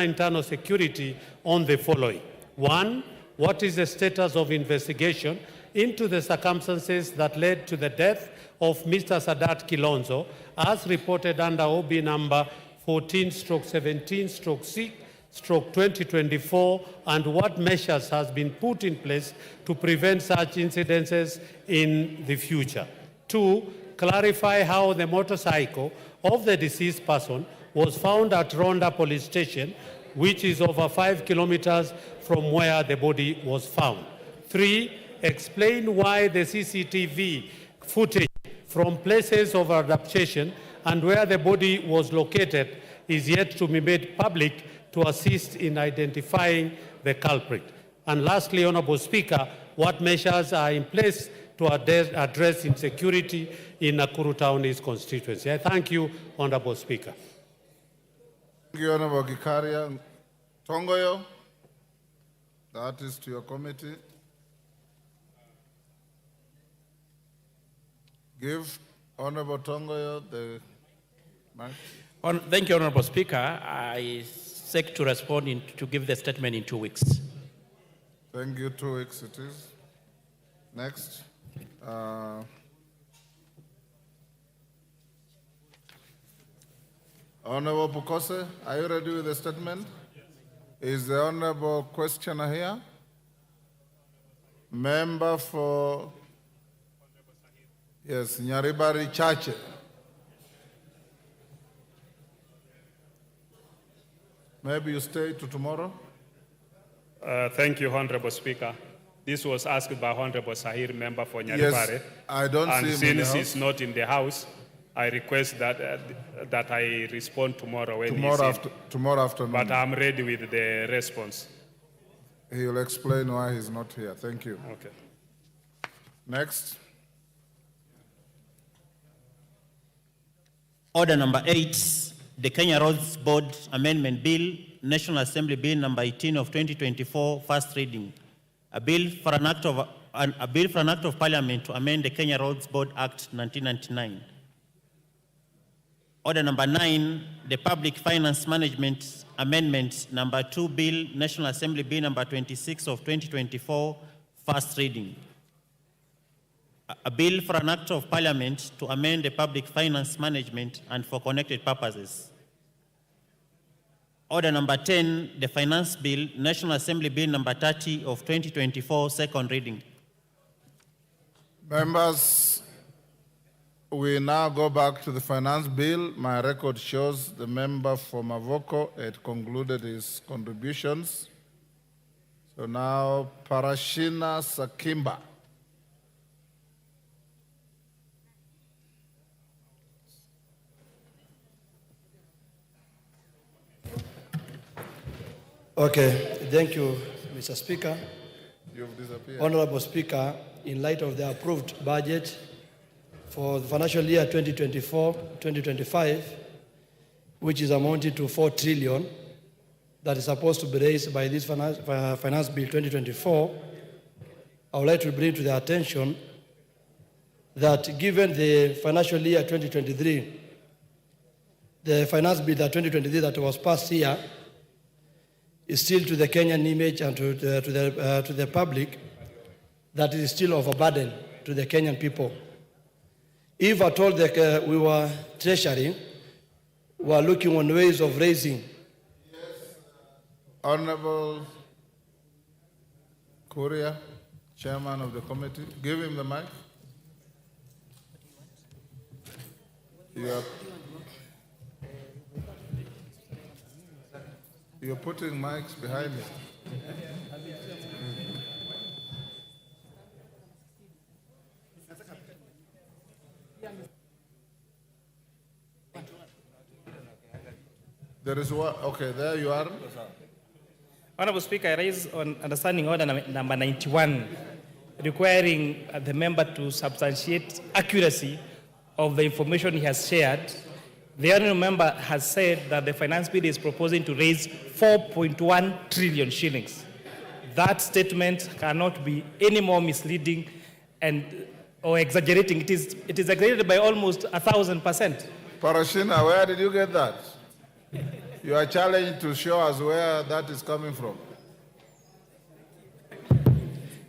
internal security on the following. 1. What is the status of investigation into the circumstances that led to the death of Mr. Sadat Kilonzo, as reported under OB number 14/17/6/2024, and what measures has been put in place to prevent such incidences in the future? 2. Clarify how the motorcycle of the deceased person was found at Ronda Police Station, which is over 5 kilometers from where the body was found. 3. Explain why the CCTV footage from places of abduction and where the body was located is yet to be made public to assist in identifying the culprit. And lastly, Honorable Speaker, what measures are in place to address insecurity in Nakuru Town's constituency? I thank you, Honorable Speaker. Thank you, Honorable Gikaria. Tongoyo, that is to your committee. Give Honorable Tongoyo the mic. Thank you, Honorable Speaker. I seek to respond to give the statement in 2 weeks. Thank you. 2 weeks it is. Next. Honorable Bukose, are you ready with the statement? Is the Honorable questioner here? Member for, yes, Nyaribari Chache. Maybe you stay to tomorrow? Thank you, Honorable Speaker. This was asked by Honorable Sahir, member for Nyaribare. Yes, I don't see him in the house. And since he's not in the house, I request that that I respond tomorrow when he's in. Tomorrow afternoon. But I'm ready with the response. He will explain why he's not here. Thank you. Okay. Next. Order number 8, the Kenya Roads Board Amendment Bill, National Assembly Bill number 18 of 2024, first reading. A bill for an act of Parliament to amend the Kenya Roads Board Act 1999. Order number 9, the Public Finance Management Amendment number 2 Bill, National Assembly Bill number 26 of 2024, first reading. A bill for an act of Parliament to amend the Public Finance Management and for connected purposes. Order number 10, the Finance Bill, National Assembly Bill number 30 of 2024, second reading. Members, we now go back to the Finance Bill. My record shows the member for Mauvoo had concluded his contributions. So now, Parashina Sakimba. Okay, thank you, Mr. Speaker. You've disappeared. Honorable Speaker, in light of the approved budget for the financial year 2024-2025, which is amounting to 4 trillion, that is supposed to be raised by this Finance Bill 2024, I would like to bring to the attention that given the financial year 2023, the Finance Bill 2023 that was passed here is still to the Kenyan image and to the public that it is still overburden to the Kenyan people. If at all that we were treasury, we are looking on ways of raising. Yes, Honorable Kuria, Chairman of the committee, give him the mic. You're putting mics behind me. There is one. Okay, there you are. Honorable Speaker, I raise on understanding order number 91, requiring the member to substantiate accuracy of the information he has shared. The honourable member has said that the finance bill is proposing to raise 4.1 trillion shillings. That statement cannot be any more misleading or exaggerating. It is exaggerated by almost 1,000%. Parashina, where did you get that? You are challenged to show us where that is coming from.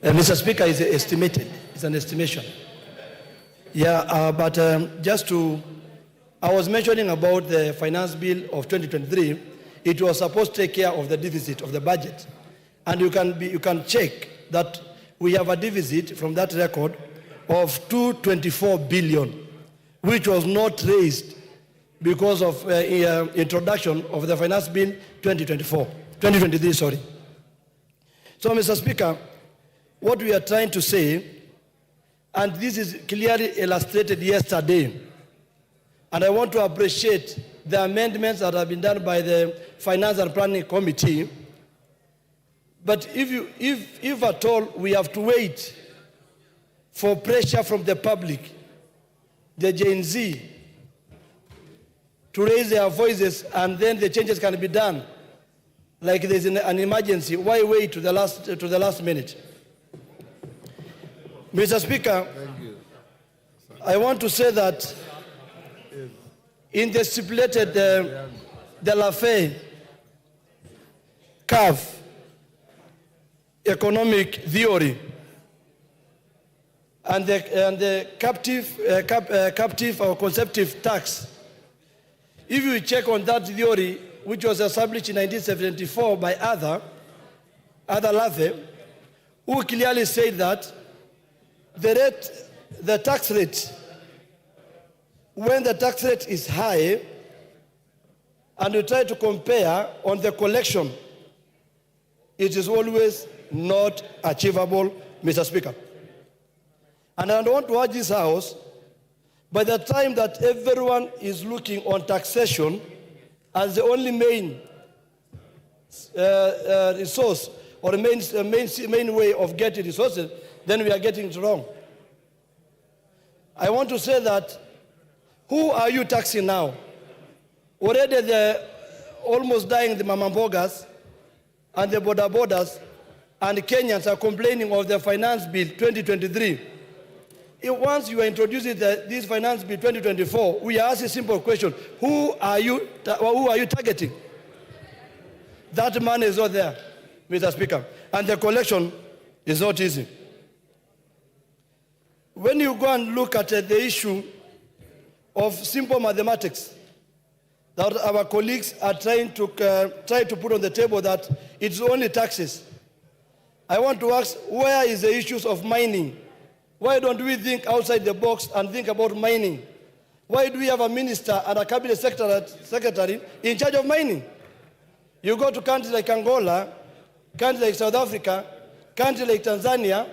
Mr. Speaker, it's estimated. It's an estimation. Yeah, but just to, I was mentioning about the finance bill of 2023. It was supposed to take care of the deficit of the budget. And you can check that we have a deficit from that record of 224 billion, which was not raised because of introduction of the finance bill 2023, sorry. So, Mr. Speaker, what we are trying to say, and this is clearly illustrated yesterday, and I want to appreciate the amendments that have been done by the Finance and Planning Committee. But if at all we have to wait for pressure from the public, the Gen Z, to raise their voices and then the changes can be done, like there's an emergency, why wait to the last minute? Mr. Speaker, I want to say that in the stipulated the Lafay curve economic theory and the captive or conceptive tax, if you check on that theory, which was established in 1974 by Arthur Lafay, who clearly said that the tax rate, when the tax rate is high, and you try to compare on the collection, it is always not achievable, Mr. Speaker. And I want to urge this House, by the time that everyone is looking on taxation as the only main resource or main way of getting resources, then we are getting it wrong. I want to say that, who are you taxing now? Already the almost dying the mamambogas and the borders and Kenyans are complaining of the finance bill 2023. Once you are introducing this finance bill 2024, we ask a simple question: who are you targeting? That money is not there, Mr. Speaker, and the collection is not easy. When you go and look at the issue of simple mathematics that our colleagues are trying to put on the table, that it's only taxes, I want to ask, where is the issues of mining? Why don't we think outside the box and think about mining? Why do we have a minister and a cabinet secretary in charge of mining? You go to countries like Angola, countries like South Africa, countries like Tanzania,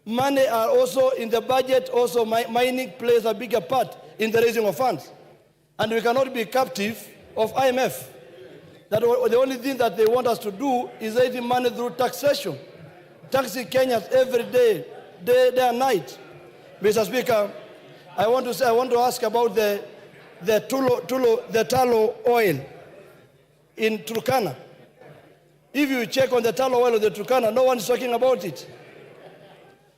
money are also in the budget, also mining plays a bigger part in the raising of funds. And we cannot be captive of IMF. That the only thing that they want us to do is raising money through taxation. Taxing Kenyans every day, day and night. Mr. Speaker, I want to ask about the tallow oil in Turkana. If you check on the tallow oil of the Turkana, no one is talking about it.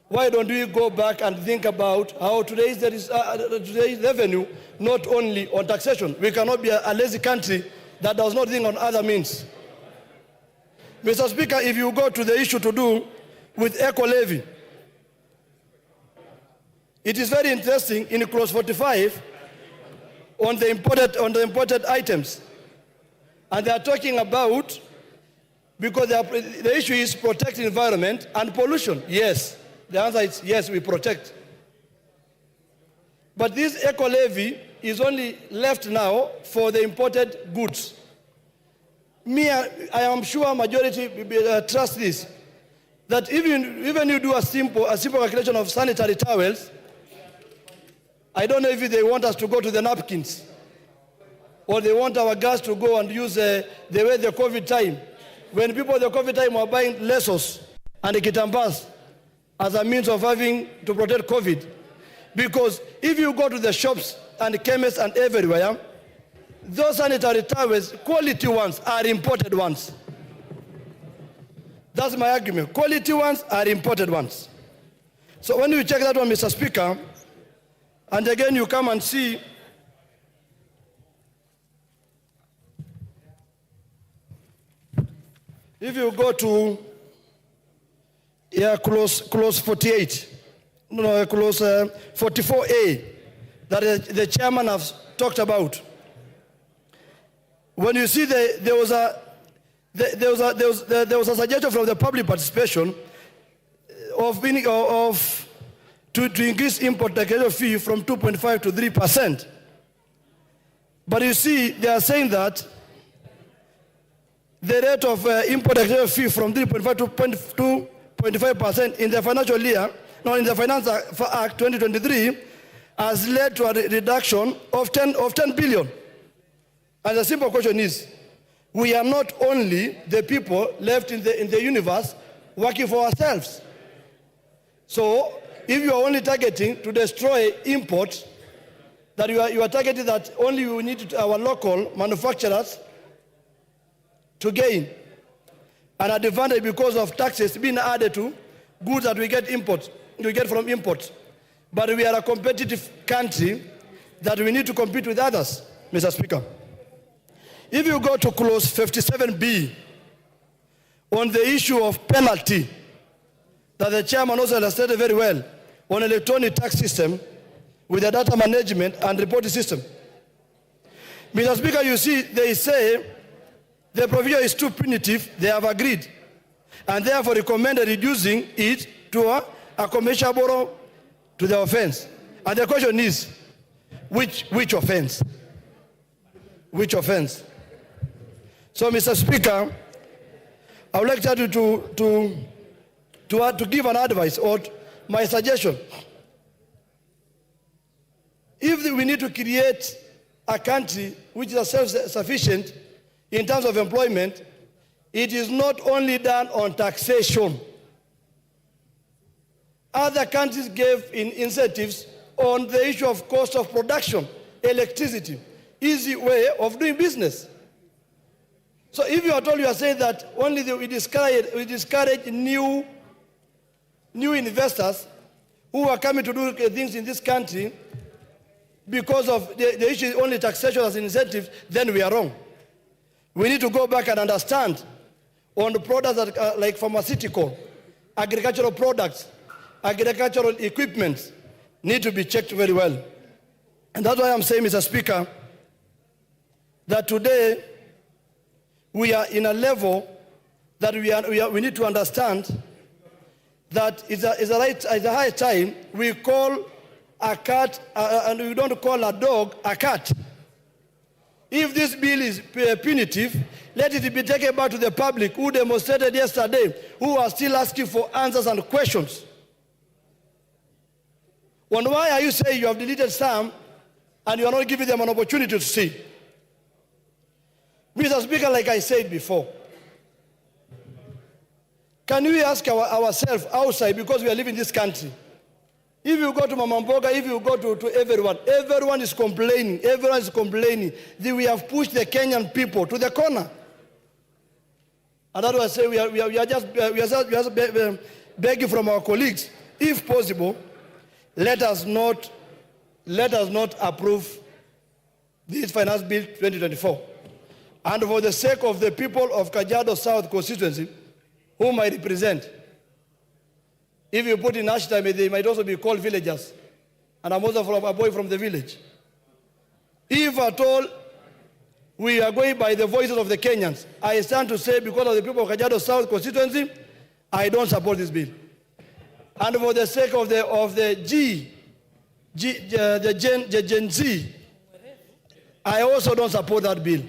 Why don't we go back and think about how to raise the revenue, not only on taxation? We cannot be a lazy country that does not think on other means. Mr. Speaker, if you go to the issue to do with eco levy, it is very interesting in clause 45 on the imported items. And they are talking about, because the issue is protect the environment and pollution. Yes, the answer is yes, we protect. But this eco levy is only left now for the imported goods. I am sure majority trust this, that even you do a simple calculation of sanitary towels, I don't know if they want us to go to the napkins, or they want our gas to go and use the way the COVID time, when people at the COVID time were buying lesos and kitambas as a means of having to protect COVID. Because if you go to the shops and chemists and everywhere, those sanitary towels, quality ones, are imported ones. That's my argument. Quality ones are imported ones. So when you check that one, Mr. Speaker, and again you come and see If you go to clause 48, clause 44A, that the chairman has talked about. When you see there was a suggestion from the public participation to increase import declaration fee from 2.5 to 3%. But you see, they are saying that the rate of import declaration fee from 3.5 to 2.5% in the financial year, in the Finance Act 2023, has led to a reduction of 10 billion. And the simple question is, we are not only the people left in the universe working for ourselves. So if you are only targeting to destroy imports, that you are targeting that only we need our local manufacturers to gain an advantage because of taxes being added to goods that we get from imports. But we are a competitive country that we need to compete with others, Mr. Speaker. If you go to clause 57B on the issue of penalty, that the chairman also illustrated very well, on electronic tax system with the data management and reporting system. Mr. Speaker, you see, they say the provision is too punitive, they have agreed, and therefore recommended reducing it to a commercial to the offense. And the question is, which offense? Which offense? So, Mr. Speaker, I would like you to give an advice or my suggestion. If we need to create a country which is self-sufficient in terms of employment, it is not only done on taxation. Other countries gave incentives on the issue of cost of production, electricity, easy way of doing business. So if you are told, you are saying that only we discourage new investors who are coming to do things in this country because of the issue is only taxation as an incentive, then we are wrong. We need to go back and understand on the products that like pharmaceutical, agricultural products, agricultural equipment need to be checked very well. And that's why I'm saying, Mr. Speaker, that today we are in a level that we need to understand that it's a high time we call a cat, and we don't call a dog a cat. If this bill is punitive, let it be taken back to the public who demonstrated yesterday, who are still asking for answers and questions. And why are you saying you have deleted some and you are not giving them an opportunity to see? Mr. Speaker, like I said before, can we ask ourselves outside, because we are living in this country? If you go to Mamamboga, if you go to everyone is complaining. Everyone is complaining that we have pushed the Kenyan people to the corner. And that's why I say we are just begging from our colleagues, if possible, let us not approve this finance bill 2024. And for the sake of the people of Kajiado South constituency, whom I represent, if you put in hashtag, they might also be called villagers. And I'm also a boy from the village. If at all we are going by the voices of the Kenyans, I stand to say, because of the people of Kajiado South constituency, I don't support this bill. And for the sake of the Gen Z, I also don't support that bill.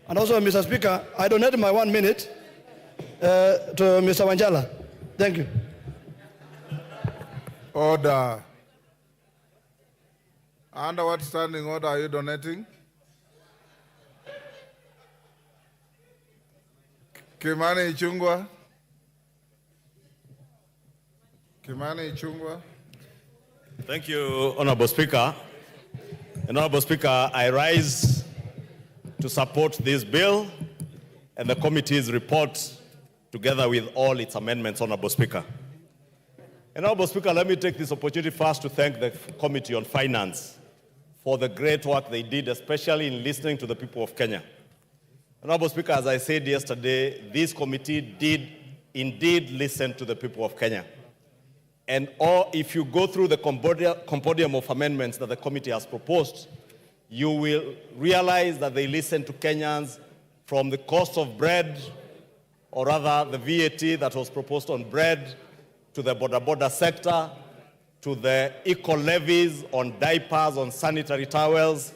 And also, Mr. Speaker, I donate my 1 minute to Mr. Wanjala. Thank you. Order. Under what standing order are you donating? Kimani Ichung'wah. Kimani Ichung'wah. Thank you, Honorable Speaker. And Honorable Speaker, I rise to support this bill and the committee's report together with all its amendments, Honorable Speaker. And Honorable Speaker, let me take this opportunity first to thank the Committee on Finance for the great work they did, especially in listening to the people of Kenya. Honorable Speaker, as I said yesterday, this committee did indeed listen to the people of Kenya. And if you go through the compendium of amendments that the committee has proposed, you will realize that they listened to Kenyans from the cost of bread, or rather the VAT that was proposed on bread, to the border sector, to the eco-levies on diapers, on sanitary towels,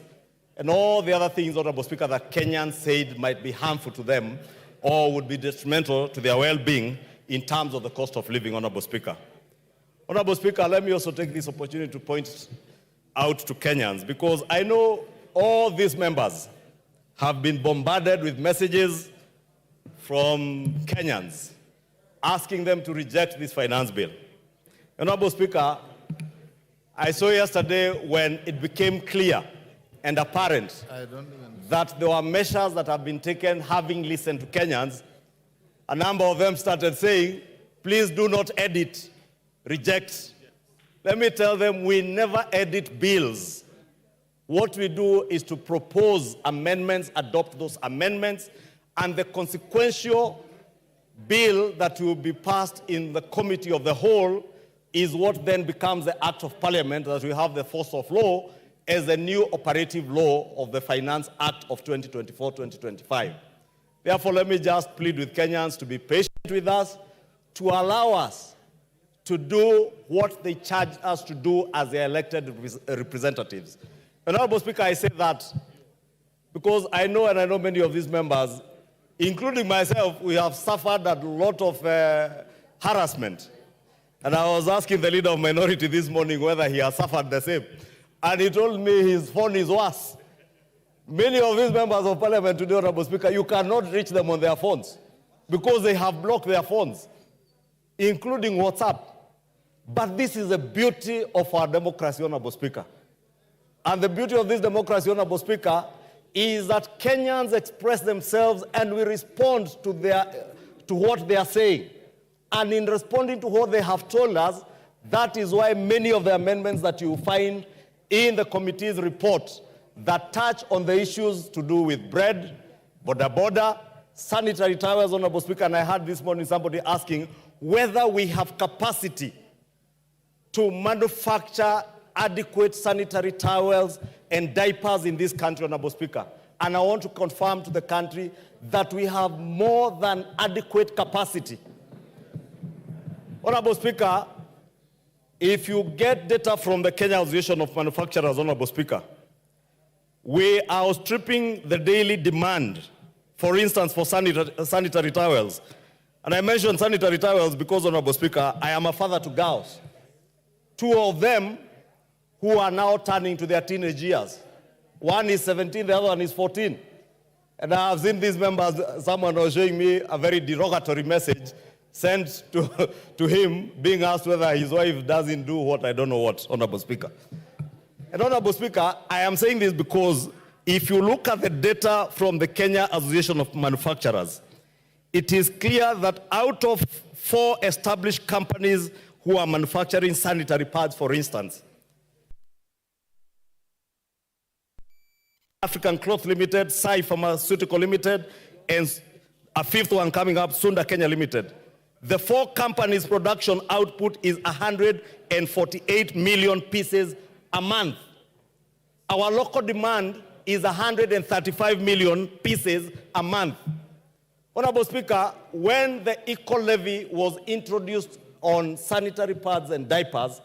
and all the other things, Honorable Speaker, that Kenyans said might be harmful to them or would be detrimental to their well-being in terms of the cost of living, Honorable Speaker. Honorable Speaker, let me also take this opportunity to point out to Kenyans, because I know all these members have been bombarded with messages from Kenyans asking them to reject this finance bill. Honorable Speaker, I saw yesterday when it became clear and apparent that there were measures that have been taken having listened to Kenyans. A number of them started saying, please do not edit, reject. Let me tell them, we never edit bills. What we do is to propose amendments, adopt those amendments, and the consequential bill that will be passed in the committee of the whole is what then becomes the act of parliament that we have the force of law as a new operative law of the Finance Act of 2024-2025. Therefore, let me just plead with Kenyans to be patient with us, to allow us to do what they charge us to do as their elected representatives. Honorable Speaker, I say that because I know, and I know many of these members, including myself, we have suffered a lot of harassment. And I was asking the leader of minority this morning whether he has suffered the same. And he told me his phone is worse. Many of these members of parliament today, Honorable Speaker, you cannot reach them on their phones because they have blocked their phones, including WhatsApp. But this is the beauty of our democracy, Honorable Speaker. And the beauty of this democracy, Honorable Speaker, is that Kenyans express themselves and we respond to what they are saying. And in responding to what they have told us, that is why many of the amendments that you find in the committee's report that touch on the issues to do with bread, border, sanitary towels, Honorable Speaker, and I heard this morning somebody asking whether we have capacity to manufacture adequate sanitary towels and diapers in this country, Honorable Speaker. And I want to confirm to the country that we have more than adequate capacity. Honorable Speaker, if you get data from the Kenya Association of Manufacturers, Honorable Speaker, we are outstripping the daily demand, for instance, for sanitary towels. And I mentioned sanitary towels because, Honorable Speaker, I am a father to girls. Two of them who are now turning to their teenage years. One is 17, the other one is 14. And I have seen these members, someone was showing me a very derogatory message sent to him, being asked whether his wife doesn't do what, I don't know what, Honorable Speaker. And Honorable Speaker, I am saying this because if you look at the data from the Kenya Association of Manufacturers, it is clear that out of 4 established companies who are manufacturing sanitary pads, for instance, African Cloth Limited, Sai Pharmaceutical Limited, and a 5th one coming up, Sunda Kenya Limited. The 4 companies' production output is 148 million pieces a month. Our local demand is 135 million pieces a month. Honorable Speaker, when the eco-levy was introduced on sanitary pads and diapers,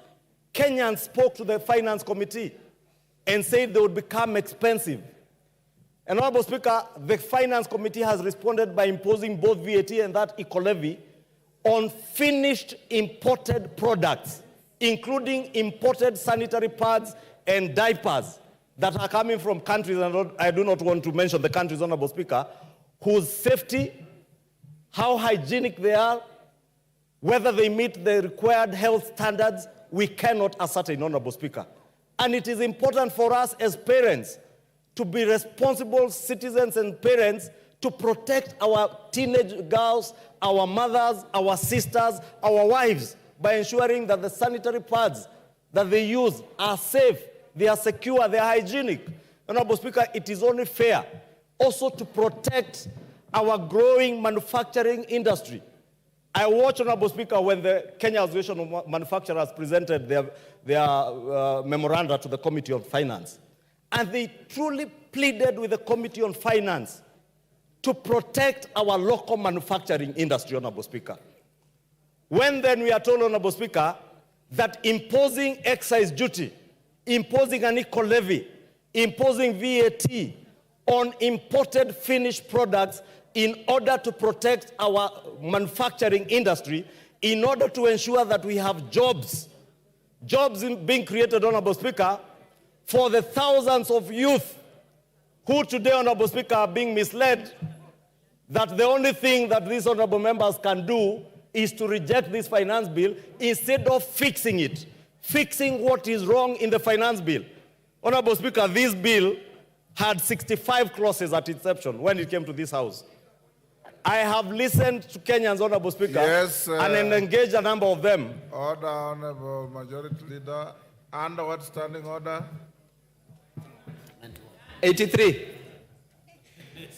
Kenyans spoke to the Finance Committee and said they would become expensive. And Honorable Speaker, the Finance Committee has responded by imposing both VAT and that eco-levy on finished imported products, including imported sanitary pads and diapers that are coming from countries, and I do not want to mention the countries, Honorable Speaker, whose safety, how hygienic they are, whether they meet the required health standards, we cannot ascertain, Honorable Speaker. And it is important for us as parents to be responsible citizens and parents to protect our teenage girls, our mothers, our sisters, our wives, by ensuring that the sanitary pads that they use are safe, they are secure, they are hygienic. Honorable Speaker, it is only fair also to protect our growing manufacturing industry. I watched, Honorable Speaker, when the Kenya Association of Manufacturers presented their memoranda to the Committee on Finance. And they truly pleaded with the Committee on Finance to protect our local manufacturing industry, Honorable Speaker. When then we are told, Honorable Speaker, that imposing excise duty, imposing an eco levy, imposing VAT on imported finished products in order to protect our manufacturing industry, in order to ensure that we have jobs being created, Honorable Speaker, for the thousands of youth who today, Honorable Speaker, are being misled that the only thing that these honorable members can do is to reject this finance bill instead of fixing it, fixing what is wrong in the finance bill. Honorable Speaker, this bill had 65 clauses at inception when it came to this House. I have listened to Kenyans, Honorable Speaker, yes, and engaged a number of them. Order, Honorable Majority Leader. Under what standing order? 83.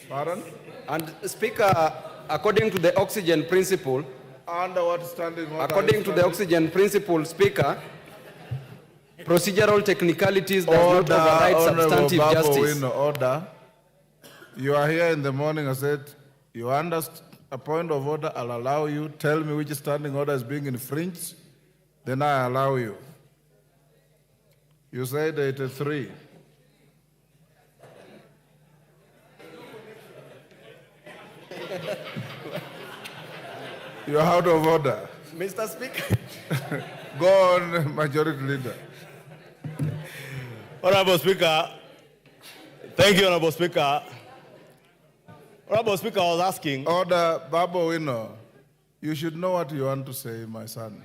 Pardon? And Speaker, according to the oxygen principle, Under what standing order? according to the oxygen principle, Speaker, procedural technicalities does Order, not override Honorable substantive Babu justice. Wino, order. You are here in the morning. I said, you understand a point of order. I'll allow you. Tell me which standing order is being infringed. Then I allow you. You said 83. You're out of order. Mr. Speaker. Go on, Majority Leader. Honorable Speaker, thank you, Honorable Speaker. Honorable Speaker, I was asking. Order, Babu Wino. You should know what you want to say, my son.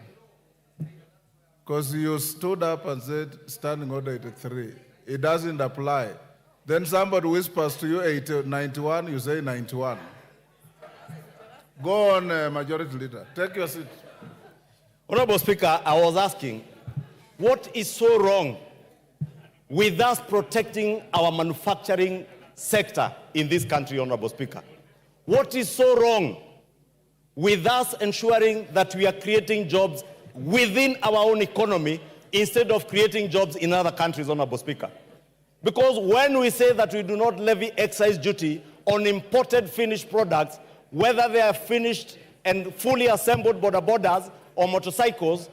Because you stood up and said, standing order 83. It doesn't apply. Then somebody whispers to you 91, you say 91. Go on, Majority Leader. Take your seat. Honorable Speaker, I was asking, what is so wrong with us protecting our manufacturing sector in this country, Honorable Speaker? What is so wrong with us ensuring that we are creating jobs within our own economy instead of creating jobs in other countries, Honorable Speaker? Because when we say that we do not levy excise duty on imported finished products, whether they are finished and fully assembled borders or motorcycles,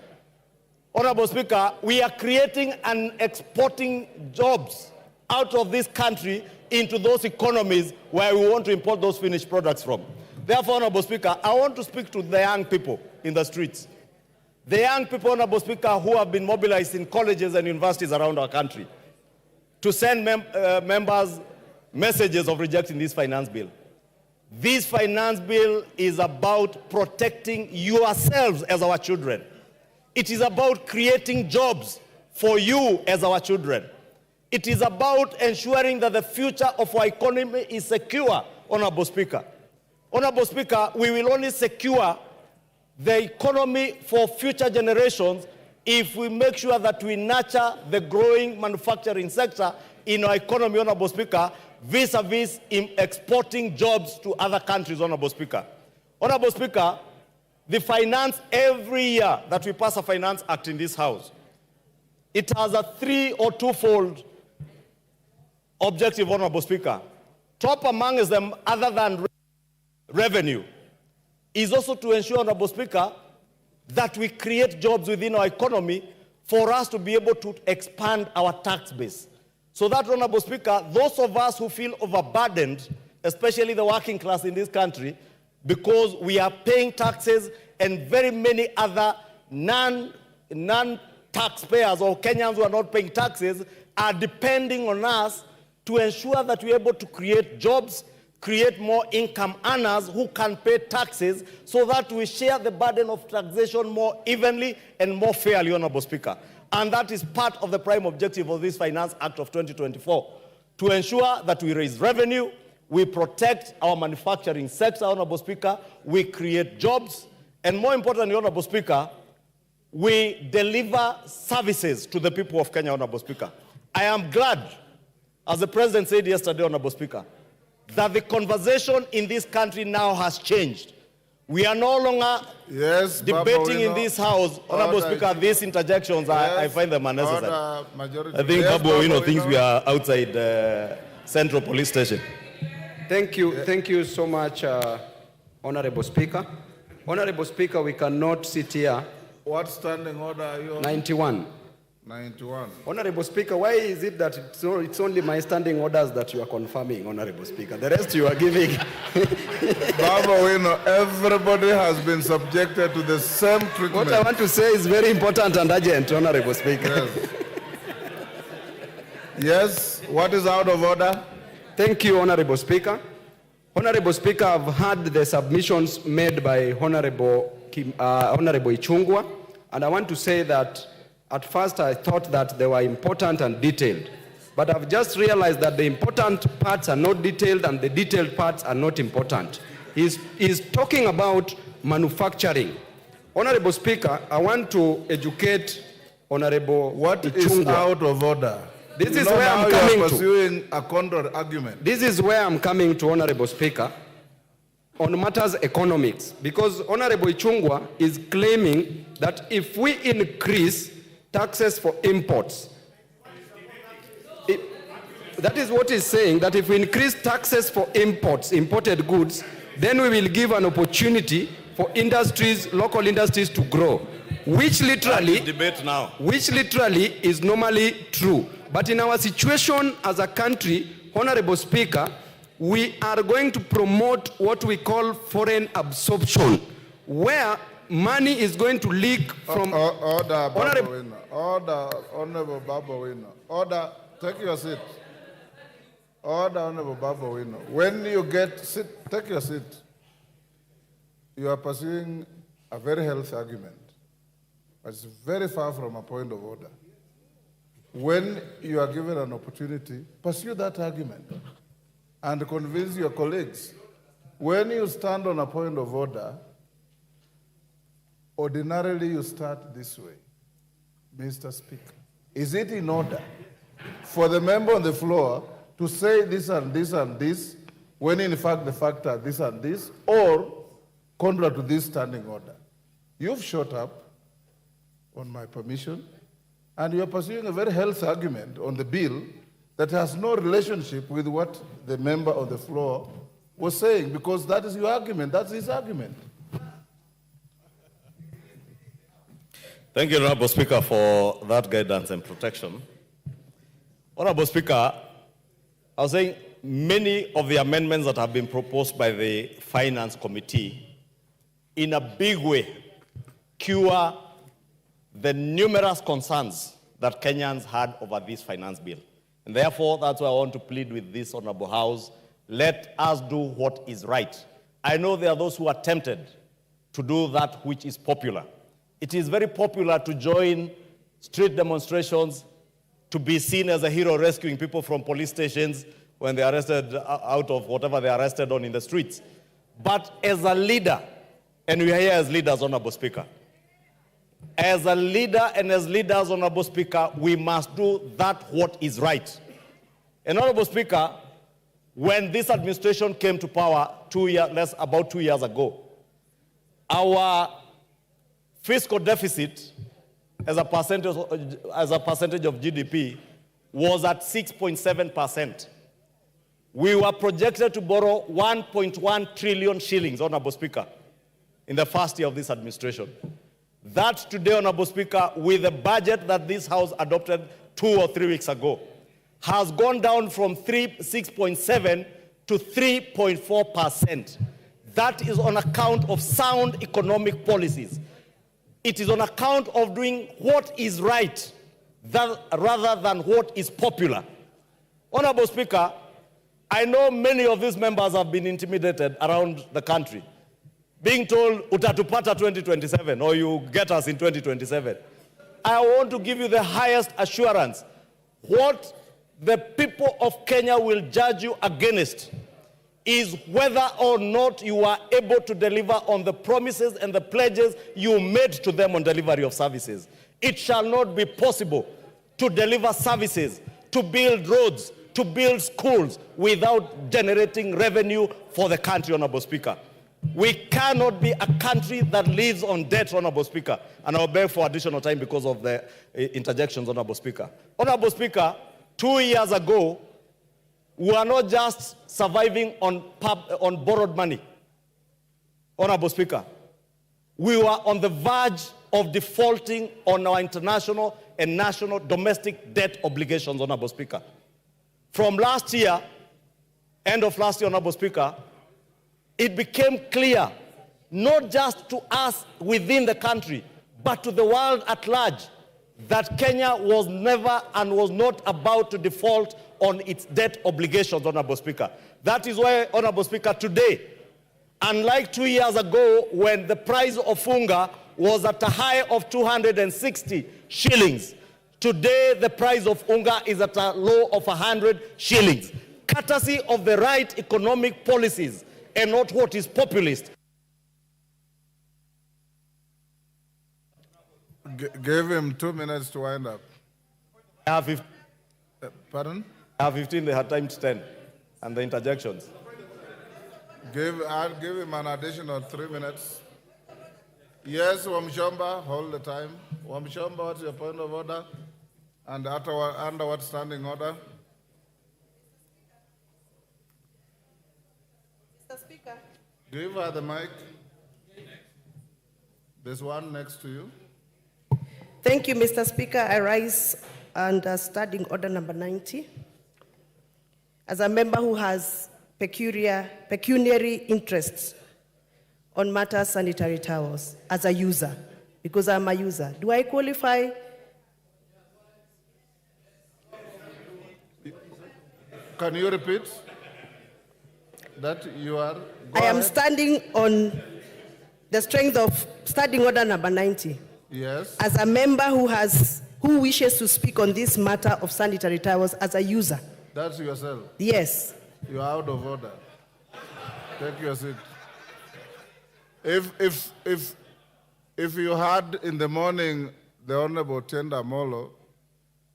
Honorable Speaker, we are creating and exporting jobs out of this country into those economies where we want to import those finished products from. Therefore, Honorable Speaker, I want to speak to the young people in the streets. The young people, Honorable Speaker, who have been mobilized in colleges and universities around our country to send members messages of rejecting this finance bill. This finance bill is about protecting yourselves as our children. It is about creating jobs for you as our children. It is about ensuring that the future of our economy is secure, Honorable Speaker. Honorable Speaker, we will only secure the economy for future generations if we make sure that we nurture the growing manufacturing sector in our economy, Honorable Speaker, vis-a-vis in exporting jobs to other countries, Honorable Speaker. Honorable Speaker, the finance, every year that we pass a finance act in this House, it has a 3 or 2-fold objective, Honorable Speaker. Top amongst them, other than revenue, is also to ensure, Honorable Speaker, that we create jobs within our economy for us to be able to expand our tax base. So that, Honorable Speaker, those of us who feel overburdened, especially the working class in this country, because we are paying taxes and very many other non-taxpayers or Kenyans who are not paying taxes are depending on us to ensure that we're able to create jobs, create more income earners who can pay taxes so that we share the burden of taxation more evenly and more fairly, Honorable Speaker. And that is part of the prime objective of this Finance Act of 2024, to ensure that we raise revenue, we protect our manufacturing sector, Honorable Speaker, we create jobs, and more importantly, Honorable Speaker, we deliver services to the people of Kenya, Honorable Speaker. I am glad, as the President said yesterday, Honorable Speaker, that the conversation in this country now has changed. We are no longer debating in this house. Honorable Speaker, these interjections, I find them unnecessary. I think Babu Owino thinks we are outside Central Police Station. Thank you so much, Honorable Speaker. Honorable Speaker, we cannot sit here. What standing order are you on? 91. 91. Honorable Speaker, why is it that it's only my standing orders that you are confirming, Honorable Speaker? The rest you are giving. Baba, everybody has been subjected to the same treatment. What I want to say is very important and urgent, Honorable Speaker. Yes, what is out of order? Thank you, Honorable Speaker. Honorable Speaker, I've heard the submissions made by Honorable Ichung'wah, and I want to say that at first I thought that they were important and detailed, but I've just realized that the important parts are not detailed and the detailed parts are not important. He's talking about manufacturing. Honorable Speaker, I want to educate Honorable What is Ichung'wah. out of order? This is where I'm coming to. Pursuing a counter argument. This is where I'm coming to, Honorable Speaker, on matters economics, because Honorable Ichung'wah is claiming that if we increase taxes for imports, that is what he's saying, that if we increase taxes for imports, imported goods, then we will give an opportunity for industries, local industries to grow, which literally is normally true. But in our situation as a country, Honorable Speaker, we are going to promote what we call foreign absorption, where money is going to leak from... Order, Honorable Baba Owino. Order, take your seat. Order, Honorable Baba Owino. When you take your seat. You are pursuing a very healthy argument, but it's very far from a point of order. When you are given an opportunity, pursue that argument and convince your colleagues. When you stand on a point of order, ordinarily you start this way. Mr. Speaker, is it in order for the member on the floor to say this and this and this, when in fact the fact are this and this, or contrary to this standing order? You've shot up on my permission, and you are pursuing a very healthy argument on the bill that has no relationship with what the member on the floor was saying, because that is your argument, that's his argument. Thank you, Honorable Speaker, for that guidance and protection. Honorable Speaker, I was saying many of the amendments that have been proposed by the Finance Committee in a big way cure the numerous concerns that Kenyans had over this finance bill. And therefore, that's why I want to plead with this Honorable House, let us do what is right. I know there are those who are tempted to do that which is popular. It is very popular to join street demonstrations, to be seen as a hero rescuing people from police stations when they are arrested out of whatever they are arrested on in the streets. But as a leader, and we are here as leaders, Honorable Speaker, as a leader and as leaders, Honorable Speaker, we must do that what is right. And Honorable Speaker, when this administration came to power about 2 years ago, our fiscal deficit as a percentage of GDP was at 6.7%. We were projected to borrow 1.1 trillion shillings, Honorable Speaker, in the first year of this administration. That today, Honorable Speaker, with the budget that this House adopted 2 or 3 weeks ago, has gone down from 6.7 to 3.4%. That is on account of sound economic policies. It is on account of doing what is right rather than what is popular. Honorable Speaker, I know many of these members have been intimidated around the country, being told, utatupata 2027, or you get us in 2027. I want to give you the highest assurance. What the people of Kenya will judge you against is whether or not you are able to deliver on the promises and the pledges you made to them on delivery of services. It shall not be possible to deliver services, to build roads, to build schools without generating revenue for the country, Honorable Speaker. We cannot be a country that lives on debt, Honorable Speaker. And I'll beg for additional time because of the interjections, Honorable Speaker. Honorable Speaker, 2 years ago, we were not just surviving on borrowed money. Honorable Speaker, we were on the verge of defaulting on our international and national domestic debt obligations, Honorable Speaker. From last year, end of last year, Honorable Speaker, it became clear, not just to us within the country, but to the world at large, that Kenya was never and was not about to default on its debt obligations, Honorable Speaker. That is why, Honorable Speaker, today, unlike 2 years ago when the price of unga was at a high of 260 shillings, today the price of unga is at a low of 100 shillings, courtesy of the right economic policies and not what is populist. Give him 2 minutes to wind up. I have 15, Pardon? I have 15, they had time to 10, and the interjections. I'll give him an additional 3 minutes. Yes, Wamshomba, hold the time. Wamshomba, what's your point of order? And under what standing order? Mr. Speaker. Give her the mic. There's one next to you. Thank you, Mr. Speaker. I rise under standing order number 90. As a member who has pecuniary interests on matters sanitary towels, as a user, because I'm a user, do I qualify? Can you repeat that you are? I am standing on the strength of standing order number 90. Yes. As a member who wishes to speak on this matter of sanitary towels as a user. That's yourself. Yes. You are out of order. Take your seat. If you had in the morning the Honorable Tenda Molo,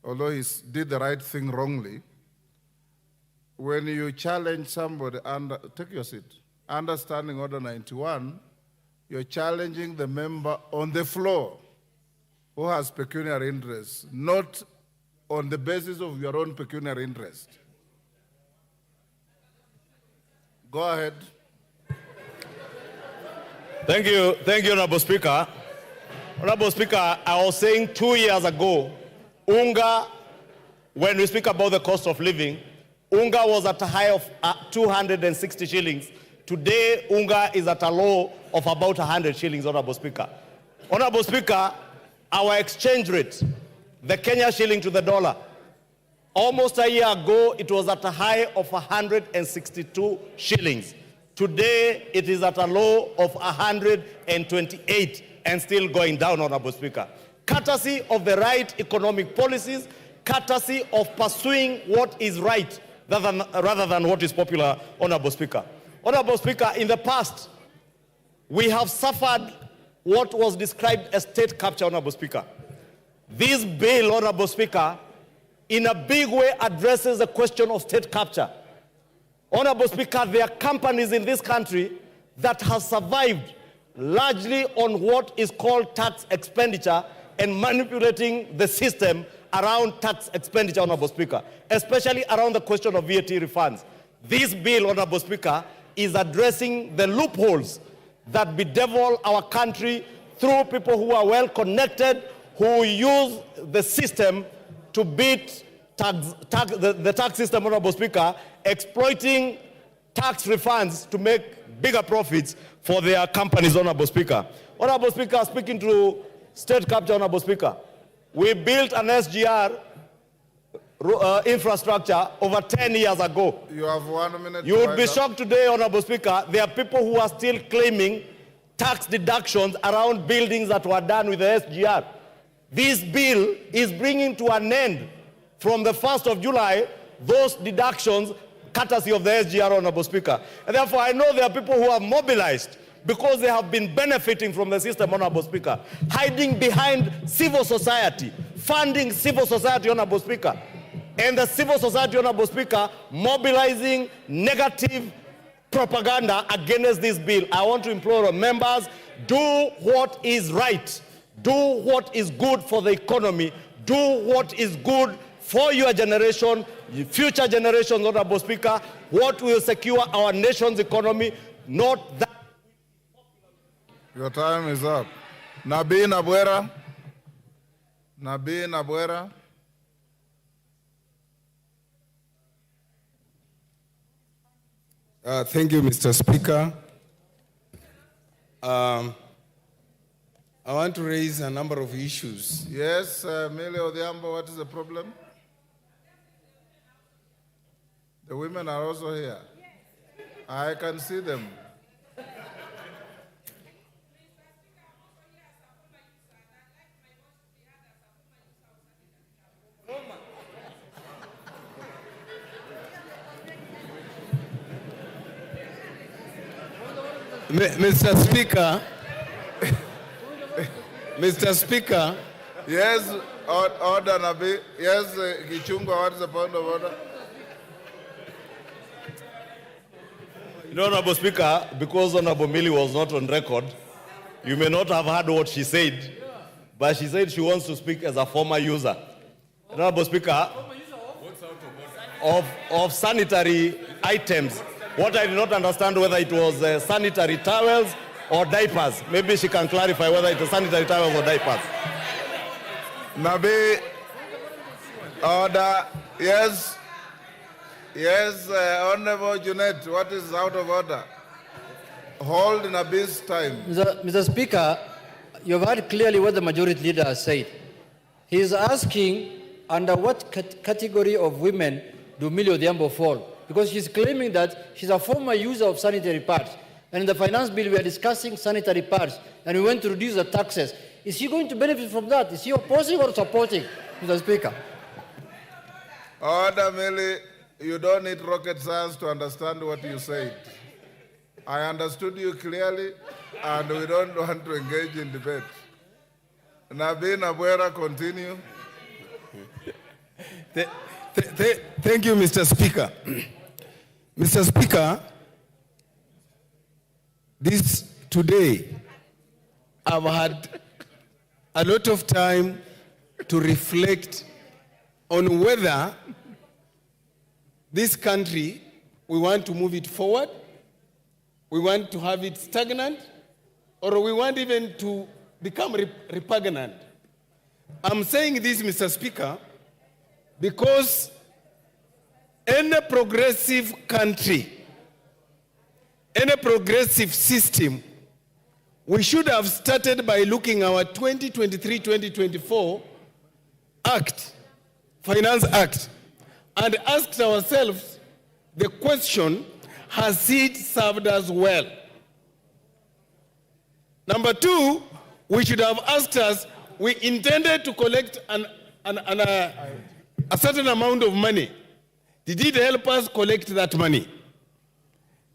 although he did the right thing wrongly, when you challenge somebody under, take your seat, understanding order 91, you're challenging the member on the floor who has pecuniary interests, not on the basis of your own pecuniary interest. Go ahead. Thank you, Honorable Speaker. Honorable Speaker, I was saying 2 years ago, unga, when we speak about the cost of living, unga was at a high of 260 shillings. Today, unga is at a low of about 100 shillings, Honorable Speaker. Honorable Speaker, our exchange rate, the Kenya shilling to the dollar, almost a year ago, it was at a high of 162 shillings. Today, it is at a low of 128 and still going down, Honorable Speaker. Courtesy of the right economic policies, courtesy of pursuing what is right rather than what is popular, Honorable Speaker. Honorable Speaker, in the past, we have suffered what was described as state capture, Honorable Speaker. This bill, Honorable Speaker, in a big way addresses the question of state capture. Honorable Speaker, there are companies in this country that have survived largely on what is called tax expenditure and manipulating the system around tax expenditure, Honorable Speaker, especially around the question of VAT refunds. This bill, Honorable Speaker, is addressing the loopholes that bedevil our country through people who are well connected, who use the system to beat the tax system, Honorable Speaker, exploiting tax refunds to make bigger profits for their companies, Honorable Speaker. Honorable Speaker, speaking to state capture, Honorable Speaker, we built an SGR infrastructure over 10 years ago. You have 1 minute. You would be shocked today, Honorable Speaker, there are people who are still claiming tax deductions around buildings that were done with the SGR. This bill is bringing to an end from the 1st of July those deductions courtesy of the SGR, Honorable Speaker. And therefore, I know there are people who have mobilized because they have been benefiting from the system, Honorable Speaker, hiding behind civil society, funding civil society, Honorable Speaker. and the civil society, Honorable Speaker, mobilizing negative propaganda against this bill. I want to implore our members, do what is right. Do what is good for the economy. Do what is good for your generation, future generations, Honorable Speaker. What will secure our nation's economy, not that. Your time is up. Nabii Nabwera. Nabii Nabwera. Thank you, Mr. Speaker. I want to raise a number of issues. Yes, Millie Odhiambo, what is the problem? The women are also here. I can see them. Mr. Speaker, Mr. Speaker. Yes, order, Nabi. Yes, Gichungwa, what is the point of order? Honorable Speaker, because Honorable Millie was not on record, you may not have heard what she said, but she said she wants to speak as a former user. Honorable Speaker, of sanitary items. What I did not understand whether it was sanitary towels or diapers. Maybe she can clarify whether it was sanitary towels or diapers. Nabi, order. Yes. Yes, Honorable Junet, what is out of order? Hold Nabi's time. Mr. Speaker, you've heard clearly what the majority leader has said. He is asking under what category of women do Millie Odhiambo fall? Because she's claiming that she's a former user of sanitary pads. And in the finance bill, we are discussing sanitary pads, and we want to reduce the taxes. Is she going to benefit from that? Is she opposing or supporting, Mr. Speaker? Order, Millie. You don't need rocket science to understand what you said. I understood you clearly, and we don't want to engage in debate. Nabii Nabwera, continue. Thank you, Mr. Speaker. Mr. Speaker, today, I've had a lot of time to reflect on whether this country, we want to move it forward, we want to have it stagnant, or we want even to become repugnant. I'm saying this, Mr. Speaker, because any progressive country, any progressive system, we should have started by looking at our 2023-2024 Act, Finance Act, and asked ourselves the question, has it served us well? Number two, we should have asked us, we intended to collect a certain amount of money. Did it help us collect that money?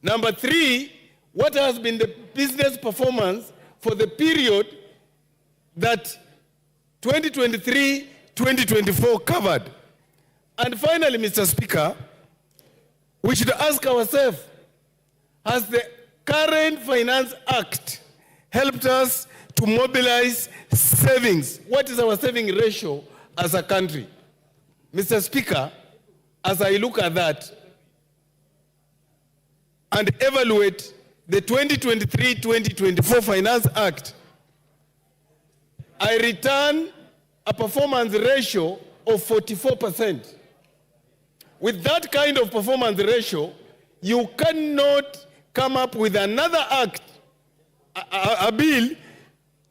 Number three, what has been the business performance for the period that 2023-2024 covered? And finally, Mr. Speaker, we should ask ourselves, has the current Finance Act helped us to mobilize savings? What is our saving ratio as a country? Mr. Speaker, as I look at that and evaluate the 2023-2024 Finance Act, I return a performance ratio of 44%. With that kind of performance ratio, you cannot come up with another act, a bill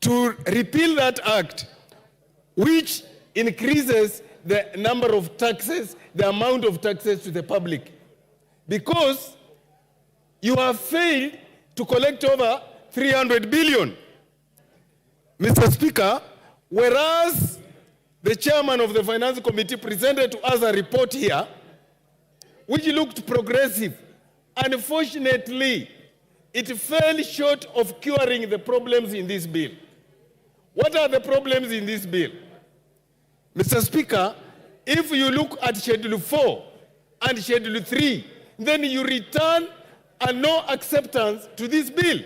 to repeal that act, which increases the number of taxes, the amount of taxes to the public. Because you have failed to collect over 300 billion. Mr. Speaker, whereas the chairman of the Finance Committee presented to us a report here, which looked progressive, unfortunately, it fell short of curing the problems in this bill. What are the problems in this bill? Mr. Speaker, if you look at Schedule 4 and Schedule 3, then you return a no acceptance to this bill.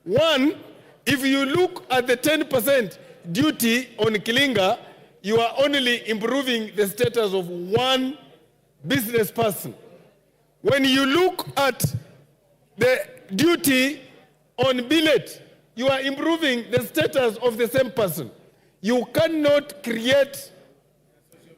One, if you look at the 10% duty on Kilinga, you are only improving the status of one business person. When you look at the duty on billet, you are improving the status of the same person. You cannot create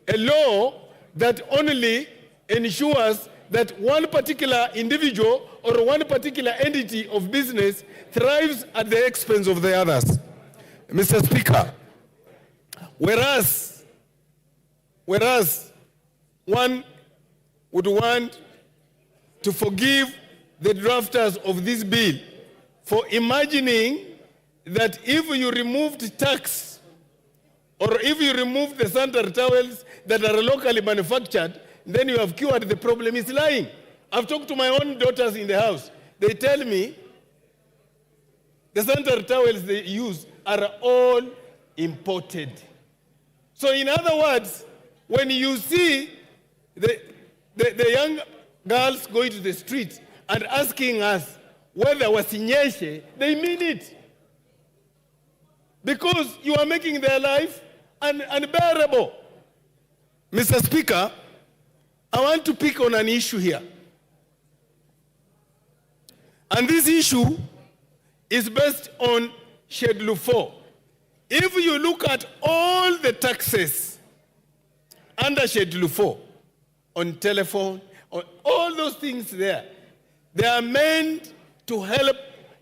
a law that only ensures that one particular individual or one particular entity of business thrives at the expense of the others. Mr. Speaker, whereas one would want to forgive the drafters of this bill for imagining that if you removed tax or if you remove the sanitary towels that are locally manufactured, then you have cured the problem, is lying. I've talked to my own daughters in the house. They tell me the sanitary towels they use are all imported. So in other words, when you see the young girls going to the streets and asking us whether wasinyeshe, they mean it. Because you are making their life unbearable. Mr. Speaker, I want to pick on an issue here. And this issue is based on Schedule 4. If you look at all the taxes under Schedule 4, on telephone, on all those things there, they are meant to help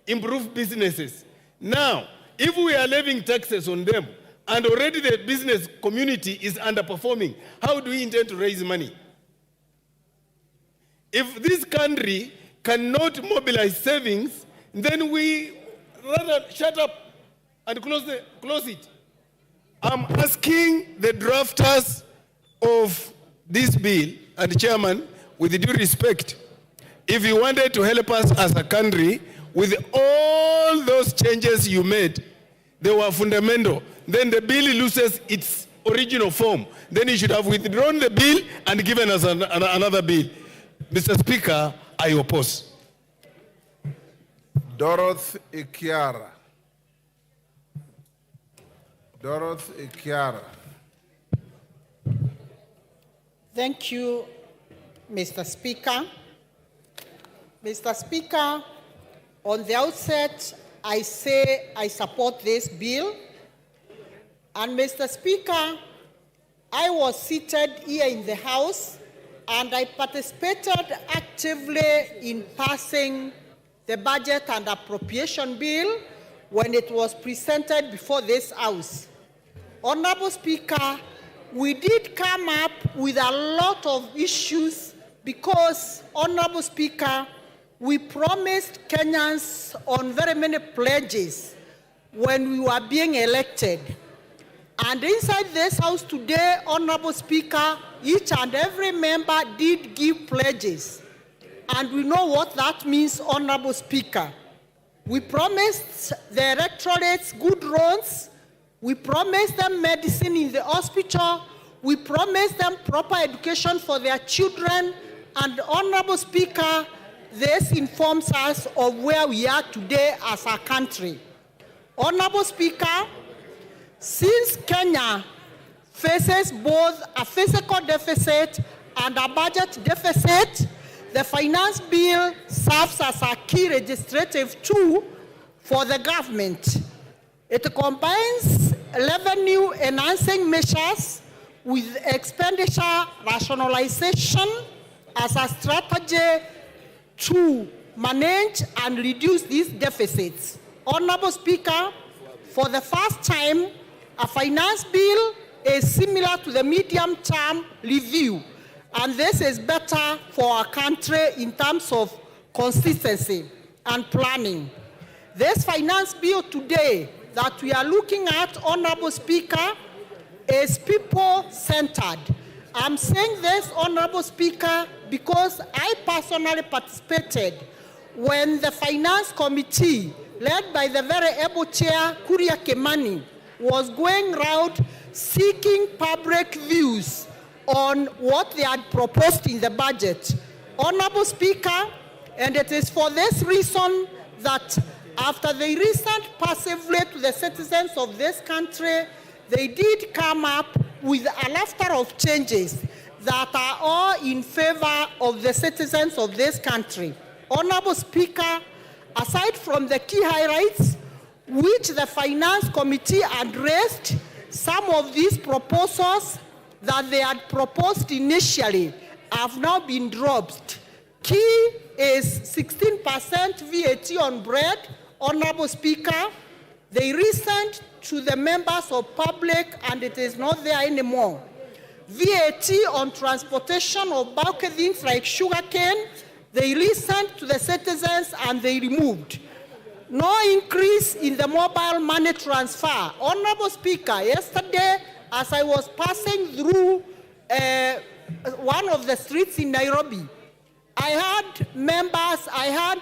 improve businesses. Now, if we are levying taxes on them, and already the business community is underperforming, how do we intend to raise money? If this country cannot mobilize savings, then we rather shut up and close it. I'm asking the drafters of this bill, and Chairman, with due respect, if you wanted to help us as a country with all those changes you made, they were fundamental, then the bill loses its original form. Then you should have withdrawn the bill and given us another bill. Mr. Speaker, I oppose. Dorothy Ikiara. Dorothy Ikiara. Thank you, Mr. Speaker. Mr. Speaker, on the outset, I say I support this bill. And Mr. Speaker, I was seated here in the House and I participated actively in passing the budget and appropriation bill when it was presented before this House. Honorable Speaker, we did come up with a lot of issues because, Honorable Speaker, we promised Kenyans on very many pledges when we were being elected. And inside this House today, Honorable Speaker, each and every member did give pledges. And we know what that means, Honorable Speaker. We promised the electorates good roads. We promised them medicine in the hospital. We promised them proper education for their children. And Honorable Speaker, this informs us of where we are today as a country. Honorable Speaker, since Kenya faces both a fiscal deficit and a budget deficit, the finance bill serves as a key legislative tool for the government. It combines revenue enhancing measures with expenditure rationalization as a strategy to manage and reduce these deficits. Honorable Speaker, for the first time, a finance bill is similar to the medium-term review, and this is better for our country in terms of consistency and planning. This finance bill today that we are looking at, Honorable Speaker, is people-centered. I'm saying this, Honorable Speaker, because I personally participated when the Finance Committee, led by the very able Chair, Kuria Kimani, was going around seeking public views on what they had proposed in the budget. Honorable Speaker, and it is for this reason that after the recent passively to the citizens of this country, they did come up with a laughter of changes that are all in favor of the citizens of this country. Honorable Speaker, aside from the key highlights which the Finance Committee addressed, some of these proposals that they had proposed initially have now been dropped. Key is 16% VAT on bread. Honorable Speaker, they resent to the members of public and it is not there anymore. VAT on transportation of bulky things like sugarcane, they resent to the citizens and they removed. No increase in the mobile money transfer. Honorable Speaker, yesterday as I was passing through one of the streets in Nairobi, I had members, I had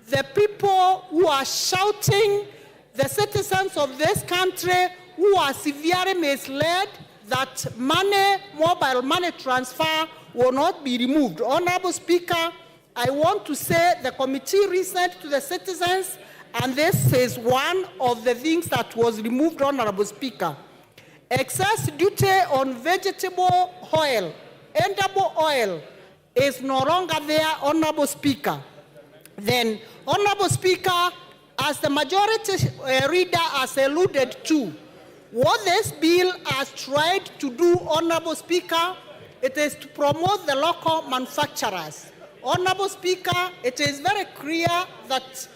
the people who are shouting, the citizens of this country who are severely misled that mobile money transfer will not be removed. Honorable Speaker, I want to say the committee resent to the citizens, and this is one of the things that was removed, Honorable Speaker. Excess duty on vegetable oil, edible oil, is no longer there, Honorable Speaker. Then, Honorable Speaker, as the majority leader has alluded to, what this bill has tried to do, Honorable Speaker, it is to promote the local manufacturers. Honorable Speaker, it is very clear that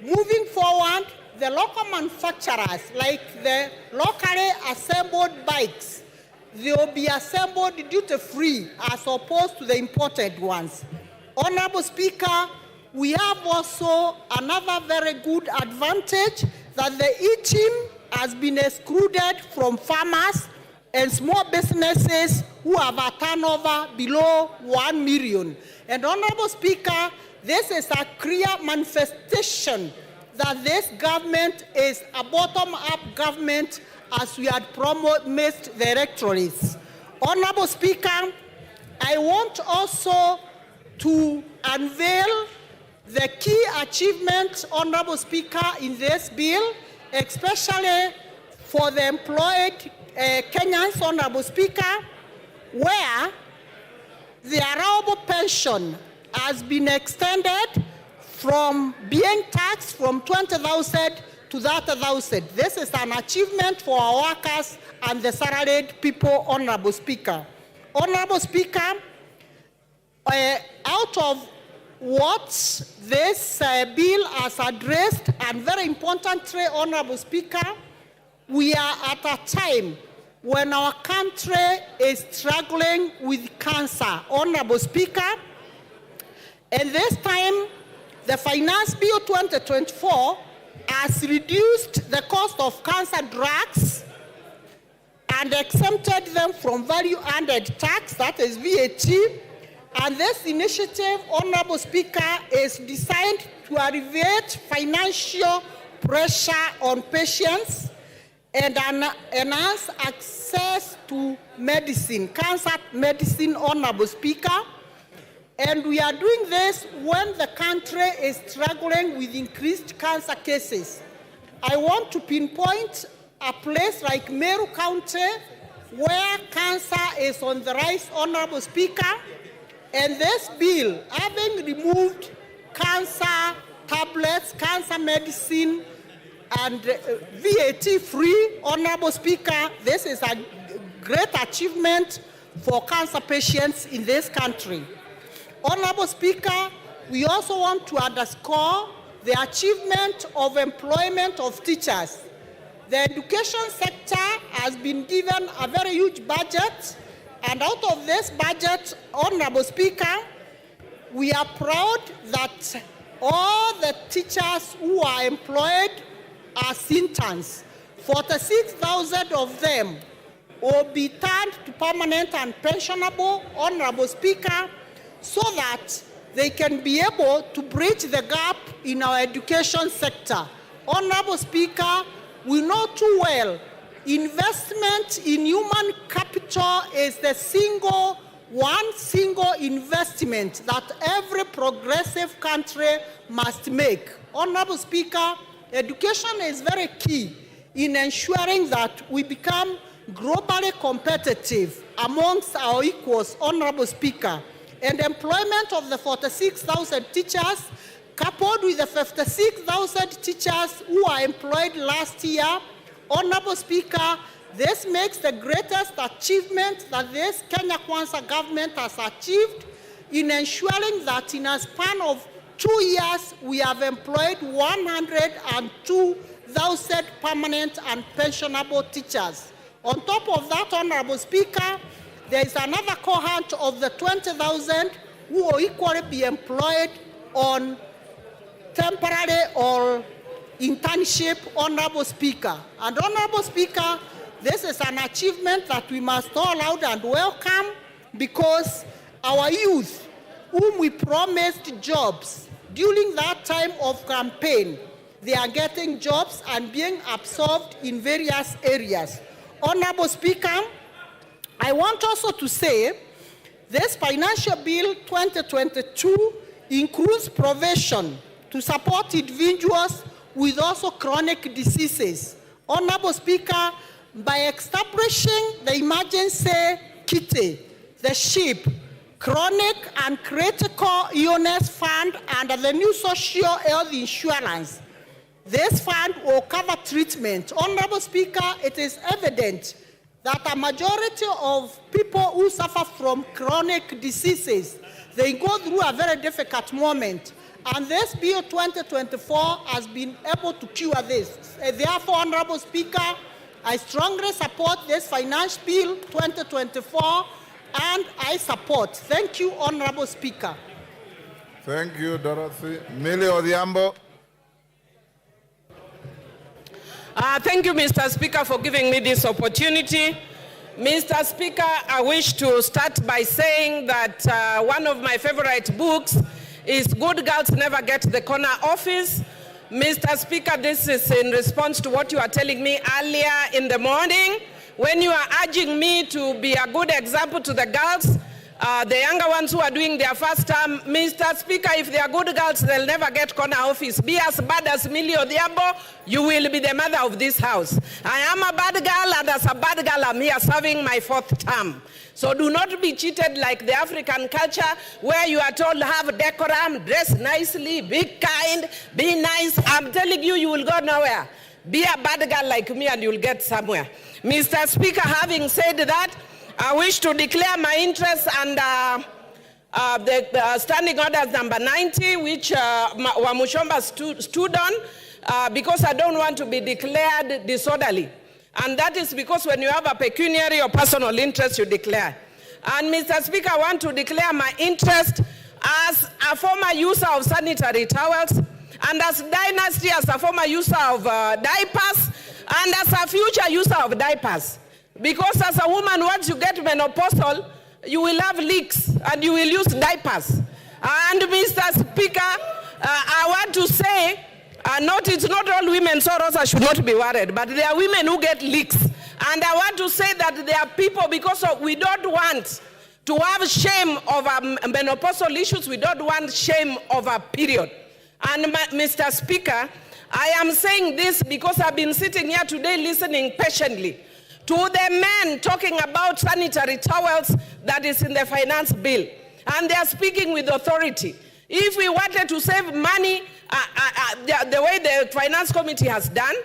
moving forward, the local manufacturers, like the locally assembled bikes, they will be assembled duty-free as opposed to the imported ones. Honorable Speaker, we have also another very good advantage that the e-team has been excluded from farmers and small businesses who have a turnover below 1 million. And Honorable Speaker, this is a clear manifestation that this government is a bottom-up government as we had promised the electorates. Honorable Speaker, I want also to unveil the key achievements, Honorable Speaker, in this bill, especially for the employed Kenyans, Honorable Speaker, where the allowable pension has been extended from being taxed from 20,000 to 30,000. This is an achievement for our workers and the salaried people, Honorable Speaker. Honorable Speaker, out of what this bill has addressed, and very importantly, Honorable Speaker, we are at a time when our country is struggling with cancer, Honorable Speaker, and this time, the Finance Bill 2024 has reduced the cost of cancer drugs and exempted them from value-added tax, that is VAT. And this initiative, Honorable Speaker, is designed to alleviate financial pressure on patients and enhance access to medicine, cancer medicine, Honorable Speaker. And we are doing this when the country is struggling with increased cancer cases. I want to pinpoint a place like Meru County where cancer is on the rise, Honorable Speaker. And this bill, having removed cancer tablets, cancer medicine, and VAT-free, Honorable Speaker, this is a great achievement for cancer patients in this country. Honorable Speaker, we also want to underscore the achievement of employment of teachers. The education sector has been given a very huge budget, and out of this budget, Honorable Speaker, we are proud that all the teachers who are employed as interns, 46,000 of them will be turned to permanent and pensionable, Honorable Speaker, so that they can be able to bridge the gap in our education sector. Honorable Speaker, we know too well investment in human capital capital is the one single investment that every progressive country must make. Honorable Speaker, education is very key in ensuring that we become globally competitive amongst our equals, Honorable Speaker. And employment of the 46,000 teachers, coupled with the 56,000 teachers who are employed last year, Honorable Speaker, this makes the greatest achievement that this Kenya Kwanza government has achieved in ensuring that in a span of 2 years, we have employed 102,000 permanent and pensionable teachers. On top of that, Honorable Speaker, there is another cohort of the 20,000 who will equally be employed on temporary or internship, Honorable Speaker. And Honorable Speaker, this is an achievement that we must all out and welcome, because our youth, whom we promised jobs during that time of campaign, they are getting jobs and being absorbed in various areas. Honorable Speaker, I want also to say this financial bill 2022 includes provision to support individuals with also chronic diseases. Honorable Speaker, by establishing the emergency KITE, the SHIP, Chronic and Critical Illness Fund under the new Social Health Insurance, this fund will cover treatment. Honorable Speaker, it is evident that a majority of people who suffer from chronic diseases, they go through a very difficult moment. And this bill 2024 has been able to cure this. Therefore, Honorable Speaker, I strongly support this finance bill 2024, and I support. Thank you, Honorable Speaker. Thank you, Dorothy. Millie Odhiambo. Thank you, Mr. Speaker, for giving me this opportunity. Mr. Speaker, I wish to start by saying that one of my favorite books is Good Girls Never Get the Corner Office. Mr. Speaker, this is in response to what you are telling me earlier in the morning when you are urging me to be a good example to the girls, the younger ones who are doing their first term. Mr. Speaker, if they are good girls, they'll never get corner office. Be as bad as Millie Odhiambo, you will be the mother of this house. I am a bad girl, and as a bad girl, I'm here serving my 4th term. So do not be cheated like the African culture where you are told have decorum, dress nicely, be kind, be nice. I'm telling you, you will go nowhere. Be a bad girl like me and you'll get somewhere. Mr. Speaker, having said that, I wish to declare my interest under the standing orders number 90, which Wamushomba stood on, because I don't want to be declared disorderly. And that is because when you have a pecuniary or personal interest, you declare. And Mr. Speaker, I want to declare my interest as a former user of sanitary towels, and as Dynasty as a former user of diapers, and as a future user of diapers. Because as a woman, once you get menopausal, you will have leaks and you will use diapers. And Mr. Speaker, I want to say, it's not all women, so Rosa should not be worried, but there are women who get leaks. And I want to say that there are people, because we don't want to have shame over menopausal issues, we don't want shame over period. And Mr. Speaker, I am saying this because I've been sitting here today listening patiently to the men talking about sanitary towels that is in the finance bill. And they are speaking with authority. If we wanted to save money, the way the finance committee has done,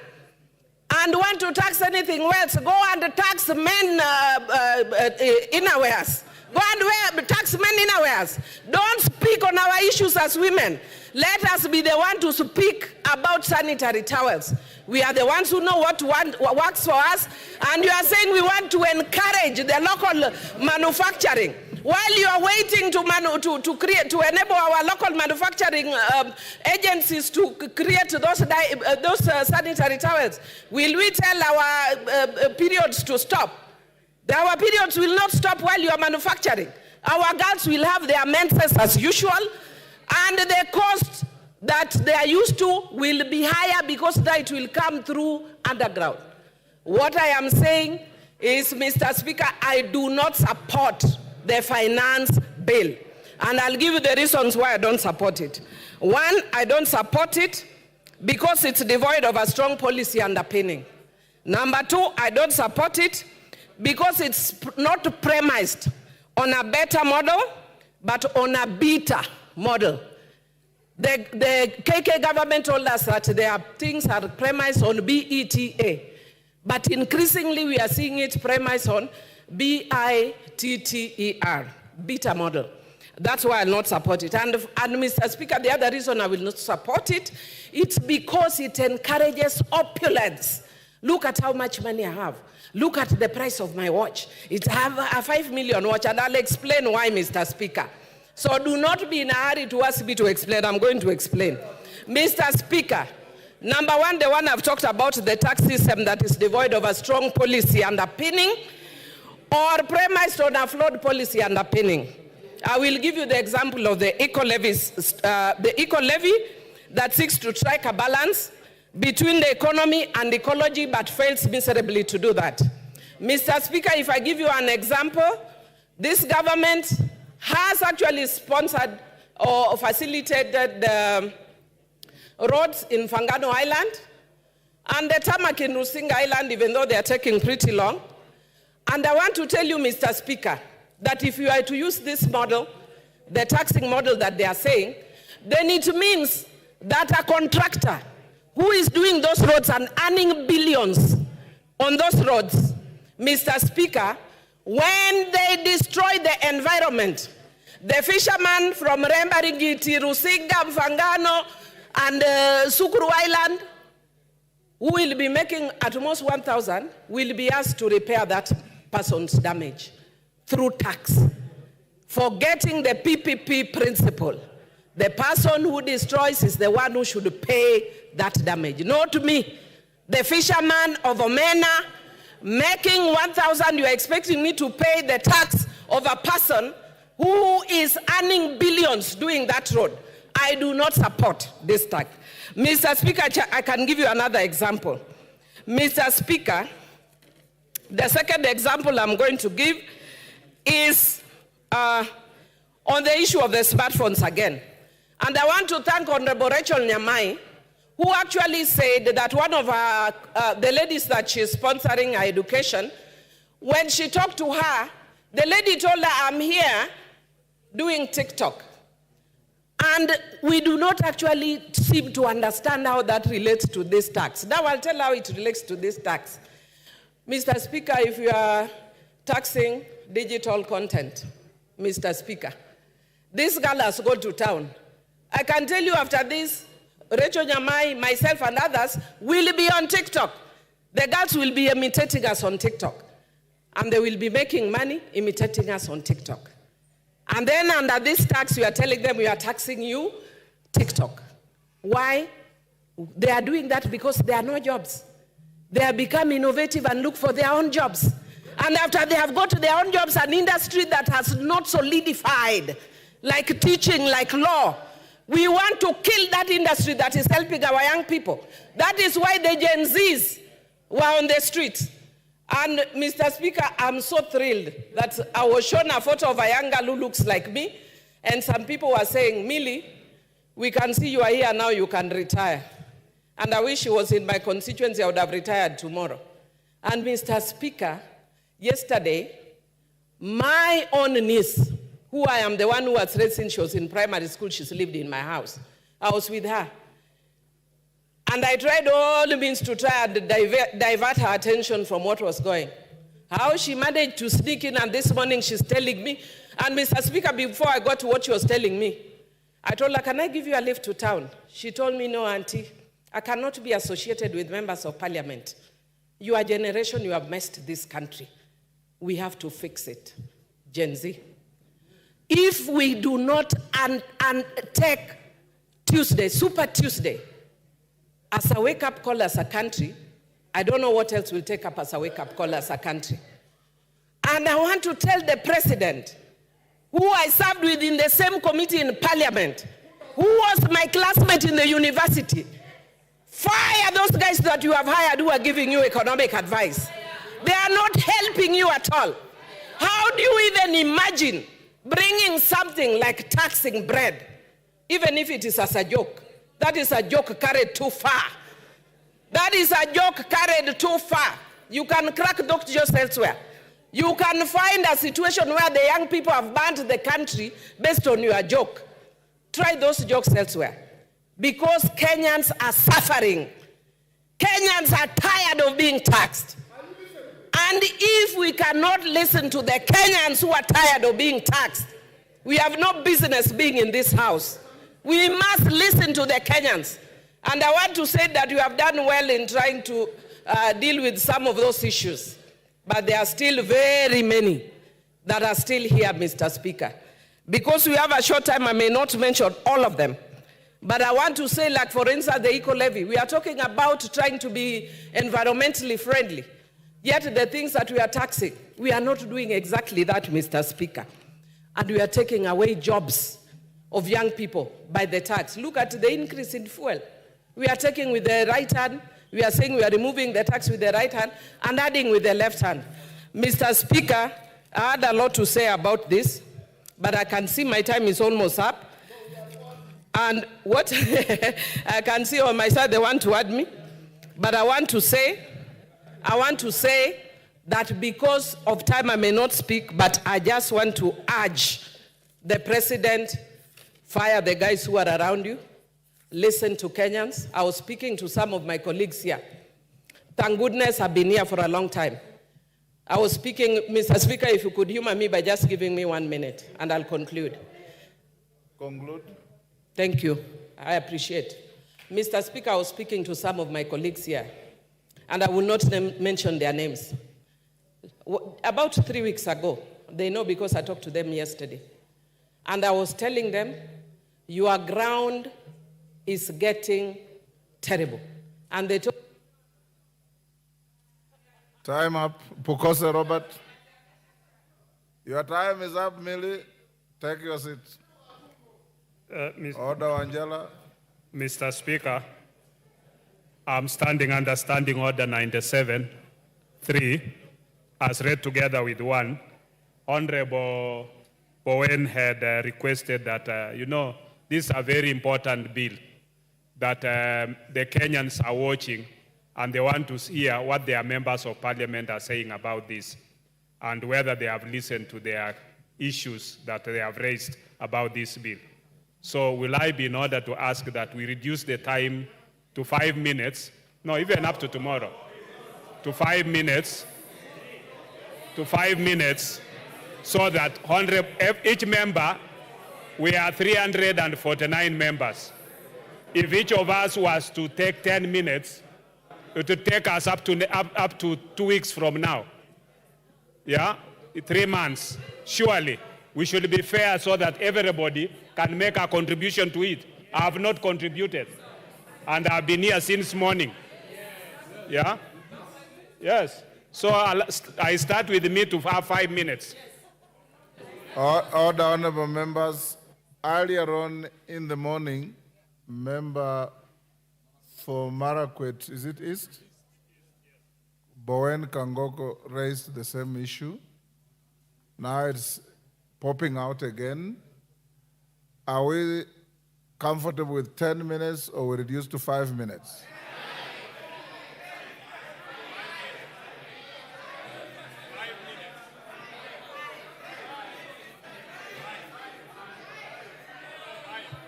and want to tax anything else, go and tax men innerwears. Go and tax men innerwears. Don't speak on our issues as women. Let us be the one to speak about sanitary towels. We are the ones who know what works for us, and you are saying we want to encourage the local manufacturing. While you are waiting to enable our local manufacturing agencies to create those sanitary towels, will we tell our periods to stop? Our periods will not stop while you are manufacturing. Our girls will have their menses as usual, and the cost that they are used to will be higher because that will come through underground. What I am saying is, Mr. Speaker, I do not support the finance bill. And I'll give you the reasons why I don't support it. One, I don't support it because it's devoid of a strong policy underpinning. Number two, I don't support it because it's not premised on a better model, but on a beta model. The KK government told us that their things are premised on BETA, but increasingly we are seeing it premised on BITTER, beta model. That's why I'll not support it. And Mr. Speaker, the other reason I will not support it, it's because it encourages opulence. Look at how much money I have. Look at the price of my watch. I have a 5 million watch, and I'll explain why, Mr. Speaker. So do not be in a hurry to ask me to explain. I'm going to explain. Mr. Speaker, number one, the one I've talked about, the tax system that is devoid of a strong policy underpinning or premised on a flawed policy underpinning. I will give you the example of the eco-levy that seeks to strike a balance between the economy and ecology but fails miserably to do that. Mr. Speaker, if I give you an example, this government has actually sponsored or facilitated the roads in Fangano Island and the tarmac in Rusinga Island, even though they are taking pretty long. And I want to tell you, Mr. Speaker, that if you are to use this model, the taxing model that they are saying, then it means that a contractor who is doing those roads and earning billions on those roads, Mr. Speaker, when they destroy the environment, the fishermen from Rembaringiti, Rusinga, Mfangano, and Sukuru Island, who will be making at most 1,000, will be asked to repair that person's damage through tax, forgetting the PPP principle. The person who destroys is the one who should pay that damage, not me. The fisherman of Omena making 1,000, you are expecting me to pay the tax of a person who is earning billions doing that road. I do not support this tax. Mr. Speaker, I can give you another example. Mr. Speaker, the second example I'm going to give is on the issue of the smartphones again. And I want to thank Honorable Rachel Nyamai, who actually said that one of the ladies that she's sponsoring her education, when she talked to her, the lady told her, I'm here doing TikTok. And we do not actually seem to understand how that relates to this tax. Now I'll tell how it relates to this tax. Mr. Speaker, if you are taxing digital content, Mr. Speaker, this girl has gone to town. I can tell you after this, Rachel Nyamai, myself and others will be on TikTok. The girls will be imitating us on TikTok. And they will be making money imitating us on TikTok. And then under this tax, we are telling them we are taxing you, TikTok. Why? They are doing that because there are no jobs. They have become innovative and look for their own jobs. And after they have got their own jobs, an industry that has not solidified, like teaching, like law, we want to kill that industry that is helping our young people. That is why the Gen Zs were on the streets. And Mr. Speaker, I'm so thrilled that I was shown a photo of a young girl who looks like me, and some people were saying, Millie, we can see you are here now, you can retire. And I wish she was in my constituency, I would have retired tomorrow. And Mr. Speaker, yesterday, my own niece, who I am the one who was raised since she was in primary school, she's lived in my house. I was with her. And I tried all means to try and divert her attention from what was going. How she managed to sneak in, and this morning she's telling me, and Mr. Speaker, before I got to what she was telling me, I told her, can I give you a lift to town? She told me, no, Auntie, I cannot be associated with members of parliament. Your generation, you have messed this country. We have to fix it. Gen Z. If we do not take Tuesday, Super Tuesday, as a wake-up call as a country, I don't know what else will take up as a wake-up call as a country. And I want to tell the president, who I served with in the same committee in parliament, who was my classmate in the university, fire those guys that you have hired who are giving you economic advice. They are not helping you at all. How do you even imagine bringing something like taxing bread, even if it is as a joke? That is a joke carried too far. That is a joke carried too far. You can crack doctors elsewhere. You can find a situation where the young people have banned the country based on your joke. Try those jokes elsewhere. Because Kenyans are suffering. Kenyans are tired of being taxed. And if we cannot listen to the Kenyans who are tired of being taxed, we have no business being in this house. We must listen to the Kenyans. And I want to say that you have done well in trying to deal with some of those issues. But there are still very many that are still here, Mr. Speaker. Because we have a short time, I may not mention all of them. But I want to say, like, for instance, the eco-levy. We are talking about trying to be environmentally friendly. Yet the things that we are taxing, we are not doing exactly that, Mr. Speaker. And we are taking away jobs of young people by the tax. Look at the increase in fuel. We are taking with the right hand. We are saying we are removing the tax with the right hand and adding with the left hand. Mr. Speaker, I had a lot to say about this, but I can see my time is almost up. And what I can see on my side, they want to add me. But I want to say that because of time I may not speak, but I just want to urge the president, fire the guys who are around you, listen to Kenyans. I was speaking to some of my colleagues here. Thank goodness I've been here for a long time. I was speaking, Mr. Speaker, if you could humor me by just giving me 1 minute, and I'll conclude. Conclude. Thank you. I appreciate. Mr. Speaker, I was speaking to some of my colleagues here, and I will not mention their names. About 3 weeks ago, they know because I talked to them yesterday, and I was telling them, your ground is getting terrible. And they told Time up. Pukose Robert. Your time is up, Millie. Take your seat. Order, Angela. Mr. Speaker, I'm standing under Standing Order 97-3, as read together with 1. Honorable Bowen had requested that, this is a very important bill that the Kenyans are watching, and they want to hear what their members of parliament are saying about this, and whether they have listened to their issues that they have raised about this bill. So will I be in order to ask that we reduce the time to 5 minutes, no, even up to tomorrow, to 5 minutes, so that each member, we are 349 members. If each of us was to take 10 minutes, it would take us up to 2 weeks from now. Yeah? 3 months. Surely, we should be fair so that everybody can make a contribution to it. I have not contributed, and I've been here since morning. Yeah? Yes. So I start with me to have 5 minutes. Order, honorable members. Earlier on in the morning, member for Marakwet, is it East? Bowen Kangoko raised the same issue. Now it's popping out again. Are we comfortable with 10 minutes or we reduce to 5 minutes?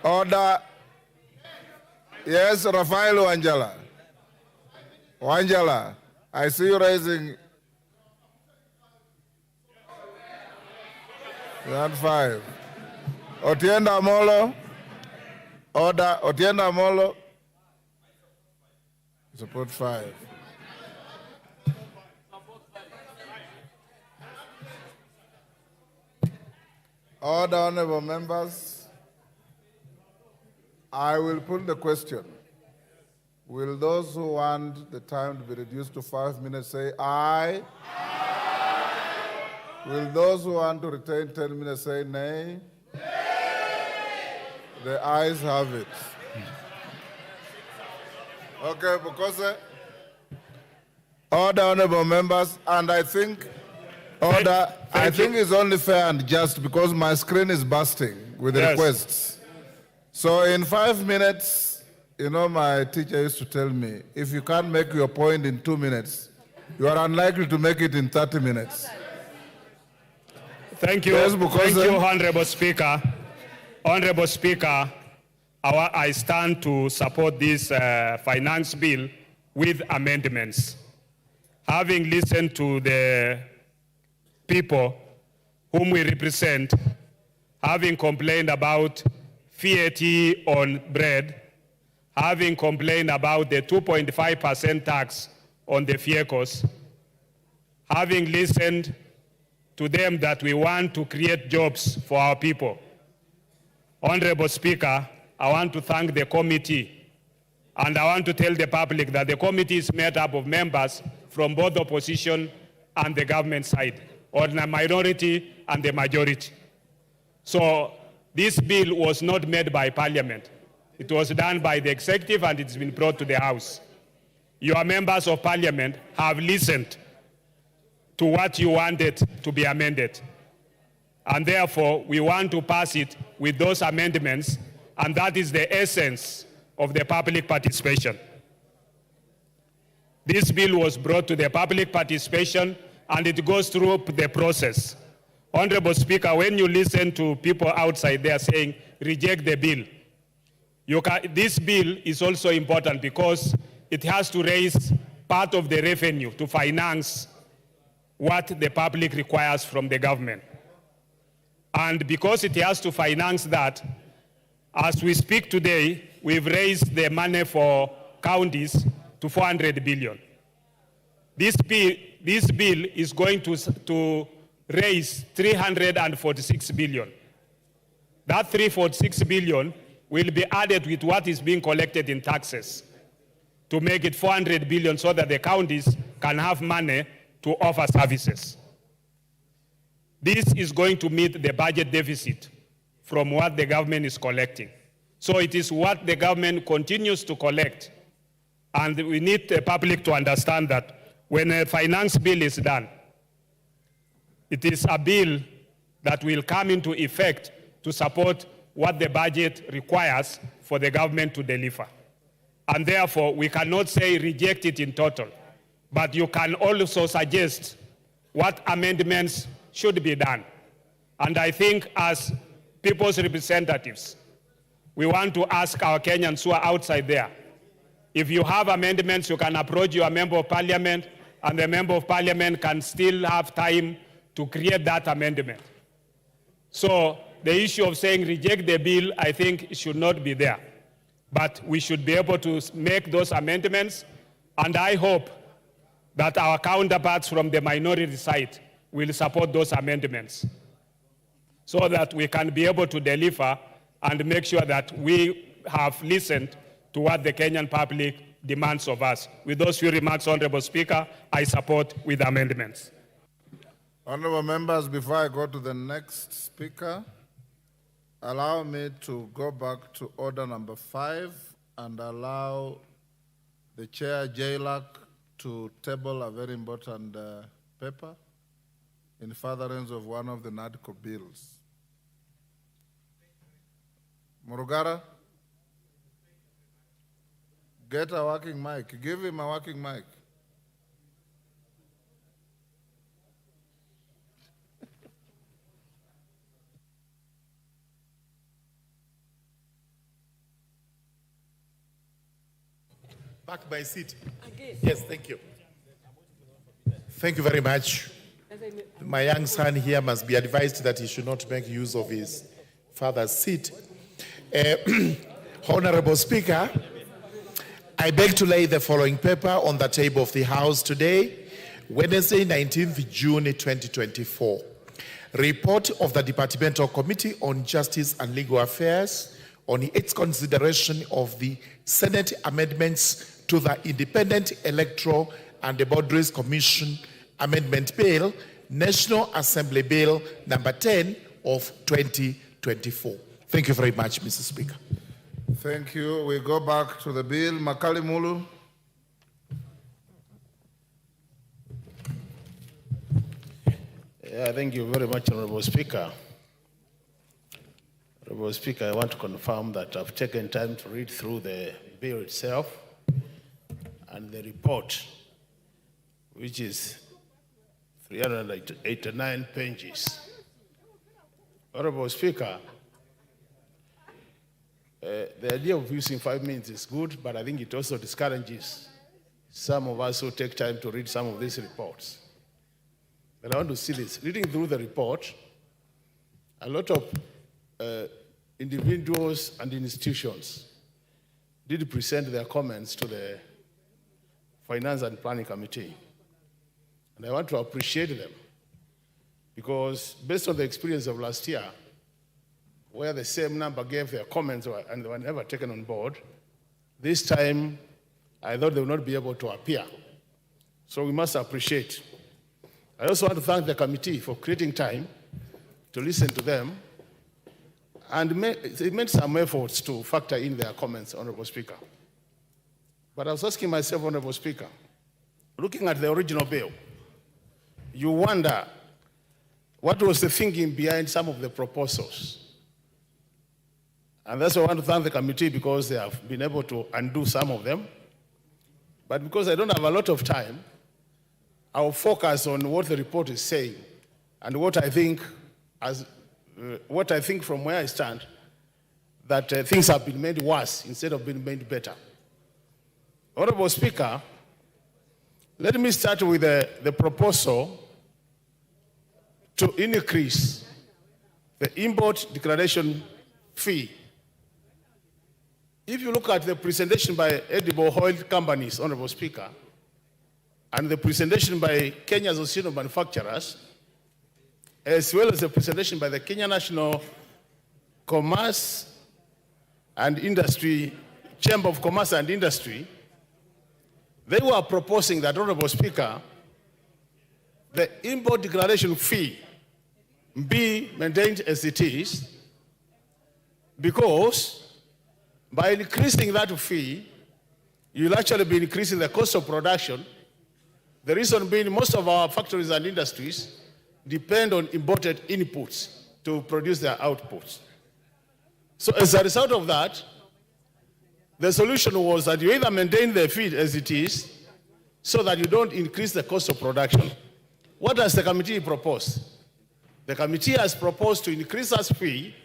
Order. Yes, Rafael Wanjala. Wanjala, I see you raising. Round 5. Otienda Amolo. Order. Otienda Amolo. Support 5. Order, honorable members. I will put the question. Will those who want the time to be reduced to 5 minutes say aye? Aye. Will those who want to retain 10 minutes say nay? Nay. The ayes have it. Okay, Pukose. Order, honorable members, and I think order. I think it's only fair and just because my screen is bursting with Yes. requests. So in 5 minutes, you know, my teacher used to tell me, if you can't make your point in 2 minutes, you are unlikely to make it in 30 minutes. Thank you. Yes, because Thank you, Honorable Speaker. Honorable Speaker, I stand to support this finance bill with amendments. Having listened to the people whom we represent, having complained about VAT on bread, having complained about the 2.5% tax on the vehicles, having listened to them that we want to create jobs for our people. Honorable Speaker, I want to thank the committee, and I want to tell the public that the committee is made up of members from both the opposition and the government side, or the minority and the majority. So this bill was not made by Parliament. It was done by the executive and it's been brought to the House. Your members of Parliament have listened to what you wanted to be amended. And therefore, we want to pass it with those amendments, and that is the essence of the public participation. This bill was brought to the public participation, and it goes through the process. Honorable Speaker, when you listen to people outside there saying, reject the bill, this bill is also important because it has to raise part of the revenue to finance what the public requires from the government. And because it has to finance that, as we speak today, we've raised the money for counties to 400 billion. This bill is going to raise 346 billion. That 346 billion will be added with what is being collected in taxes to make it 400 billion so that the counties can have money to offer services. This is going to meet the budget deficit from what the government is collecting. So it is what the government continues to collect. And we need the public to understand that when a finance bill is done, it is a bill that will come into effect to support what the budget requires for the government to deliver. And therefore, we cannot say reject it in total, but you can also suggest what amendments should be done. And I think as people's representatives, we want to ask our Kenyans who are outside there, if you have amendments, you can approach your member of parliament, and the member of parliament can still have time to create that amendment. So the issue of saying reject the bill, I think should not be there. But we should be able to make those amendments, and I hope that our counterparts from the minority side will support those amendments so that we can be able to deliver and make sure that we have listened to what the Kenyan public demands of us. With those few remarks, Honorable Speaker, I support with amendments. Honorable members, before I go to the next speaker, allow me to go back to order number 5 and allow the chair, JLAC, to table a very important paper in furtherance of one of the NADCO bills. Murugara, get a working mic. Give him a working mic. Back by seat. Yes, thank you. Thank you very much. My young son here must be advised that he should not make use of his father's seat. Honorable Speaker, I beg to lay the following paper on the table of the House today, Wednesday, 19th June 2024. Report of the Departmental Committee on Justice and Legal Affairs on its consideration of the Senate amendments to the Independent Electoral and the Boundaries Commission Amendment Bill, National Assembly Bill number 10 of 2024. Thank you very much, Mr. Speaker. Thank you. We go back to the bill. Makali Mulu. Yeah, thank you very much, Honorable Speaker. Honorable Speaker, I want to confirm that I've taken time to read through the bill itself and the report, which is 389 pages. Honorable Speaker, the idea of using 5 minutes is good, but I think it also discourages some of us who take time to read some of these reports. And I want to see this. Reading through the report, a lot of individuals and institutions did present their comments to the Finance and Planning Committee. And I want to appreciate them because based on the experience of last year, where the same number gave their comments and they were never taken on board, this time I thought they would not be able to appear. So we must appreciate. I also want to thank the committee for creating time to listen to them, and it made some efforts to factor in their comments, Honorable Speaker. But I was asking myself, Honorable Speaker, looking at the original bill, you wonder what was the thinking behind some of the proposals. And that's why I want to thank the committee because they have been able to undo some of them. But because I don't have a lot of time, I'll focus on what the report is saying and what I think from where I stand, that things have been made worse instead of being made better. Honorable Speaker, let me start with the proposal to increase the import declaration fee. If you look at the presentation by edible oil companies, Honorable Speaker, and the presentation by Kenya Association of Manufacturers, as well as the presentation by the Kenya National Commerce and Industry, Chamber of Commerce and Industry, they were proposing that, Honorable Speaker, the import declaration fee be maintained as it is, because by increasing that fee, you'll actually be increasing the cost of production. The reason being most of our factories and industries depend on imported inputs to produce their outputs. So as a result of that, the solution was that you either maintain the fee as it is so that you don't increase the cost of production. What does the committee propose? The committee has proposed to increase that fee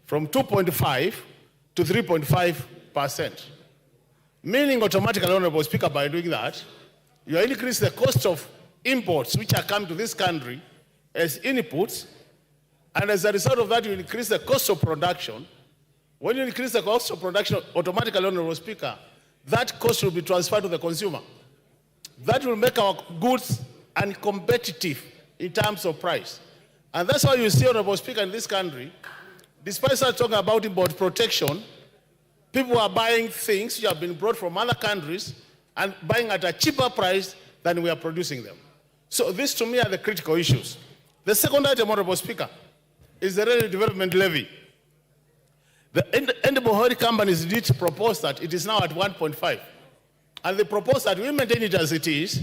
from 2.5 to 3.5%. Meaning automatically, Honorable Speaker, by doing that, you increase the cost of imports which are coming to this country as inputs, and as a result of that, you increase the cost of production. When you increase the cost of production, automatically, Honorable Speaker, that cost will be transferred to the consumer. That will make our goods uncompetitive in terms of price. And that's why you see, Honorable Speaker, in this country, despite us talking about import protection, people are buying things which have been brought from other countries and buying at a cheaper price than we are producing them. So these to me are the critical issues. The second item, Honorable Speaker, is the Rural Development Levy. The edible oil companies did propose that it is now at 1.5. And they propose that we maintain it as it is,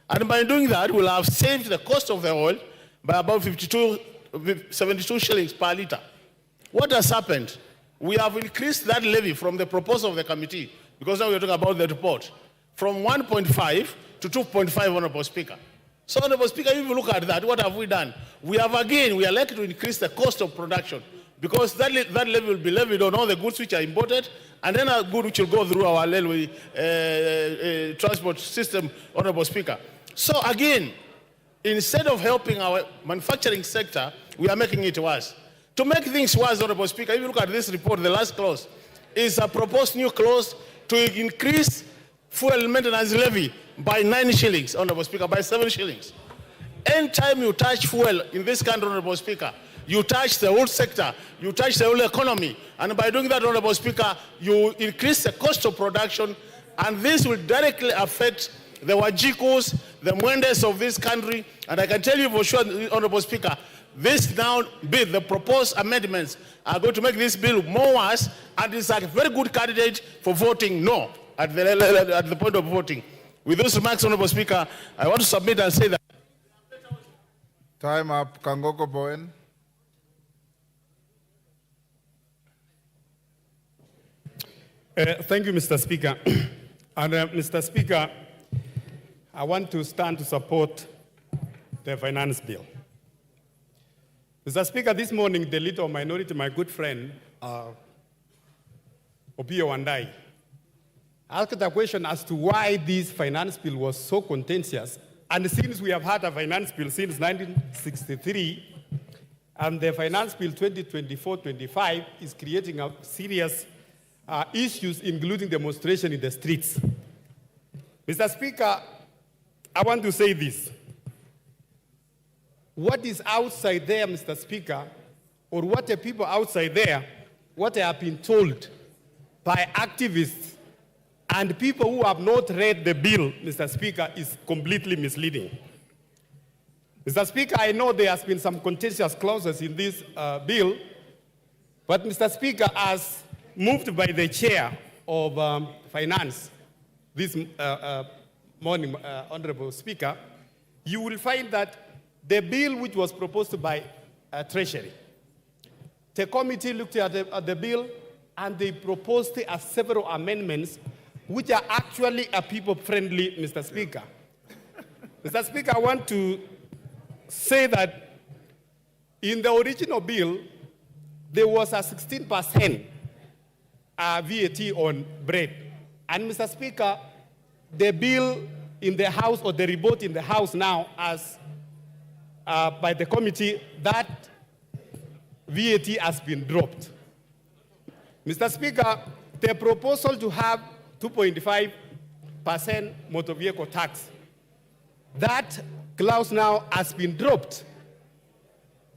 and by doing that, we'll have saved the cost of the oil by about 72 shillings per litre. What has happened? We have increased that levy from the proposal of the committee, because now we're talking about the report, from 1.5 to 2.5, Honorable Speaker. So, Honorable Speaker, if you look at that, what have we done? We are likely to increase the cost of production, because that levy will be levied on all the goods which are imported, and then a good which will go through our railway transport system, Honorable Speaker. So again, instead of helping our manufacturing sector, we are making it worse. To make things worse, Honorable Speaker, if you look at this report, the last clause is a proposed new clause to increase fuel maintenance levy by 9 shillings, Honorable Speaker, by 7 shillings. Anytime you touch fuel in this country, Honorable Speaker, you touch the whole sector, you touch the whole economy, and by doing that, Honorable Speaker, you increase the cost of production, and this will directly affect the Wajikus, the Mwendes of this country, and I can tell you for sure, Honorable Speaker, this now bill, the proposed amendments are going to make this bill more worse, and it's a very good candidate for voting no at the point of voting. With those remarks, Honorable Speaker, I want to submit and say that Time up. Kangoko Bowen. Thank you, Mr. Speaker. And Mr. Speaker, I want to stand to support the finance bill. Mr. Speaker, this morning, the leader of minority, my good friend, Opio Wandai, asked a question as to why this finance bill was so contentious. And since we have had a finance bill since 1963, and the finance bill 2024-25 is creating a serious issues, including demonstration in the streets. Mr. Speaker, I want to say this. What is outside there, Mr. Speaker, or what the people outside there, what they have been told by activists and people who have not read the bill, Mr. Speaker, is completely misleading. Mr. Speaker, I know there has been some contentious clauses in this bill, but Mr. Speaker, as moved by the chair of finance this morning, Honorable Speaker, you will find that the bill which was proposed by Treasury, the committee looked at the bill and they proposed several amendments which are actually people-friendly, Mr. Speaker. Mr. Speaker, I want to say that in the original bill, there was a 16% VAT on bread. And Mr. Speaker, the bill in the House, or the report in the House now, as by the committee, that VAT has been dropped. Mr. Speaker, the proposal to have 2.5% motor vehicle tax, that clause now has been dropped.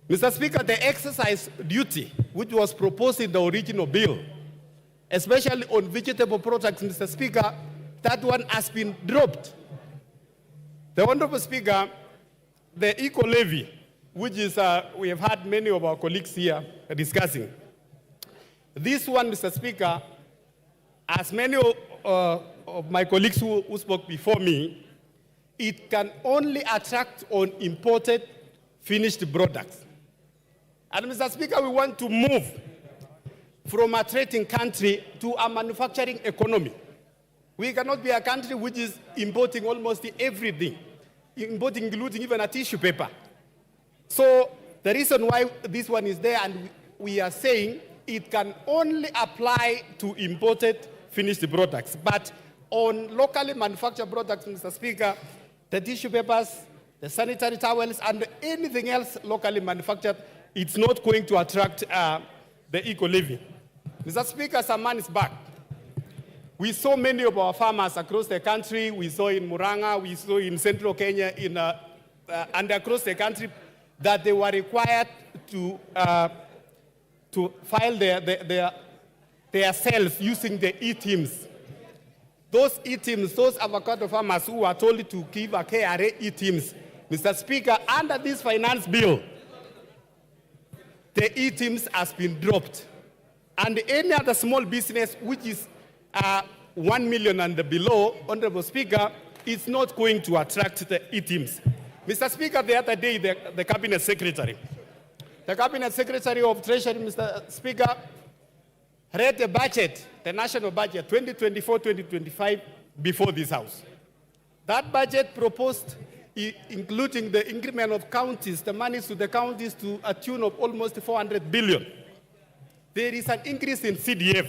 Mr. Speaker, the exercise duty, which was proposed in the original bill, especially on vegetable products, Mr. Speaker, that one has been dropped. The Honorable Speaker, the eco-levy, which is, we have had many of our colleagues here discussing. This one, Mr. Speaker, as many of my colleagues who spoke before me, it can only attract on imported finished products. And Mr. Speaker, we want to move from a trading country to a manufacturing economy. We cannot be a country which is importing almost everything, importing including even a tissue paper. So the reason why this one is there, and we are saying it can only apply to imported finished products. But on locally manufactured products, Mr. Speaker, the tissue papers, the sanitary towels, and anything else locally manufactured, it's not going to attract the eco-levy. Mr. Speaker, some months back, we saw many of our farmers across the country. We saw in Murang'a, we saw in central Kenya, and across the country, that they were required to file their sales using the e-teams. Those e-teams, those avocado farmers who were told to give a KRA e-teams, Mr. Speaker, under this finance bill, the e-teams has been dropped. And any other small business which is 1 million and below, Honorable Speaker, is not going to attract the e-teams. Mr. Speaker, the other day, the Cabinet Secretary of Treasury, Mr. Speaker, read the budget, the national budget, 2024-2025, before this House. That budget proposed, including the increment of counties, the monies to the counties to a tune of almost 400 billion. There is an increase in CDF.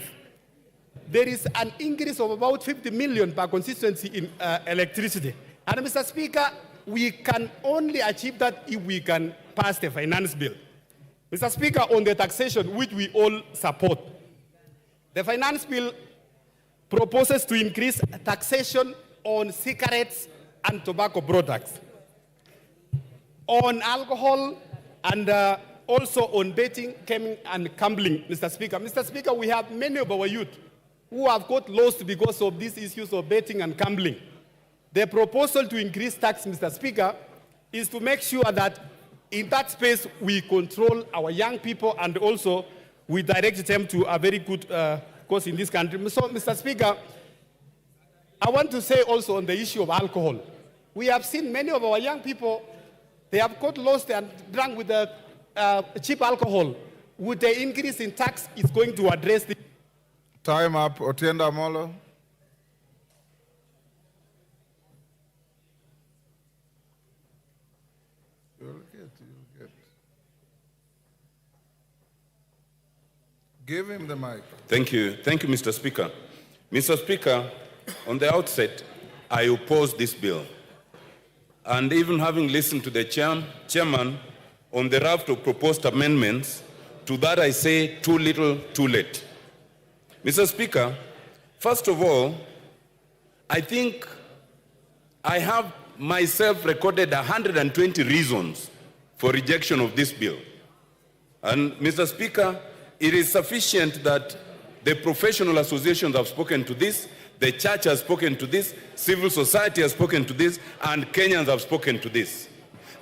There is an increase of about 50 million per constituency in electricity. And Mr. Speaker, we can only achieve that if we can pass the finance bill. Mr. Speaker, on the taxation, which we all support, the finance bill proposes to increase taxation on cigarettes and tobacco products, on alcohol, and also on betting, gaming, and gambling, Mr. Speaker. Mr. Speaker, we have many of our youth who have got lost because of these issues of betting and gambling. The proposal to increase tax, Mr. Speaker, is to make sure that in that space we control our young people, and also we direct them to a very good course in this country. So, Mr. Speaker, I want to say also on the issue of alcohol, we have seen many of our young people They have got lost and drunk with the cheap alcohol. With the increase in tax, it's going to address the... Time up. Otienda Molo. You'll get. Give him the mic. Thank you, Mr. Speaker. Mr. Speaker, on the outset, I oppose this bill. And even having listened to the chairman on the raft of proposed amendments, to that I say too little, too late. Mr. Speaker, first of all, I think I have myself recorded 120 reasons for rejection of this bill. And Mr. Speaker, it is sufficient that the professional associations have spoken to this, the church has spoken to this, civil society has spoken to this, and Kenyans have spoken to this.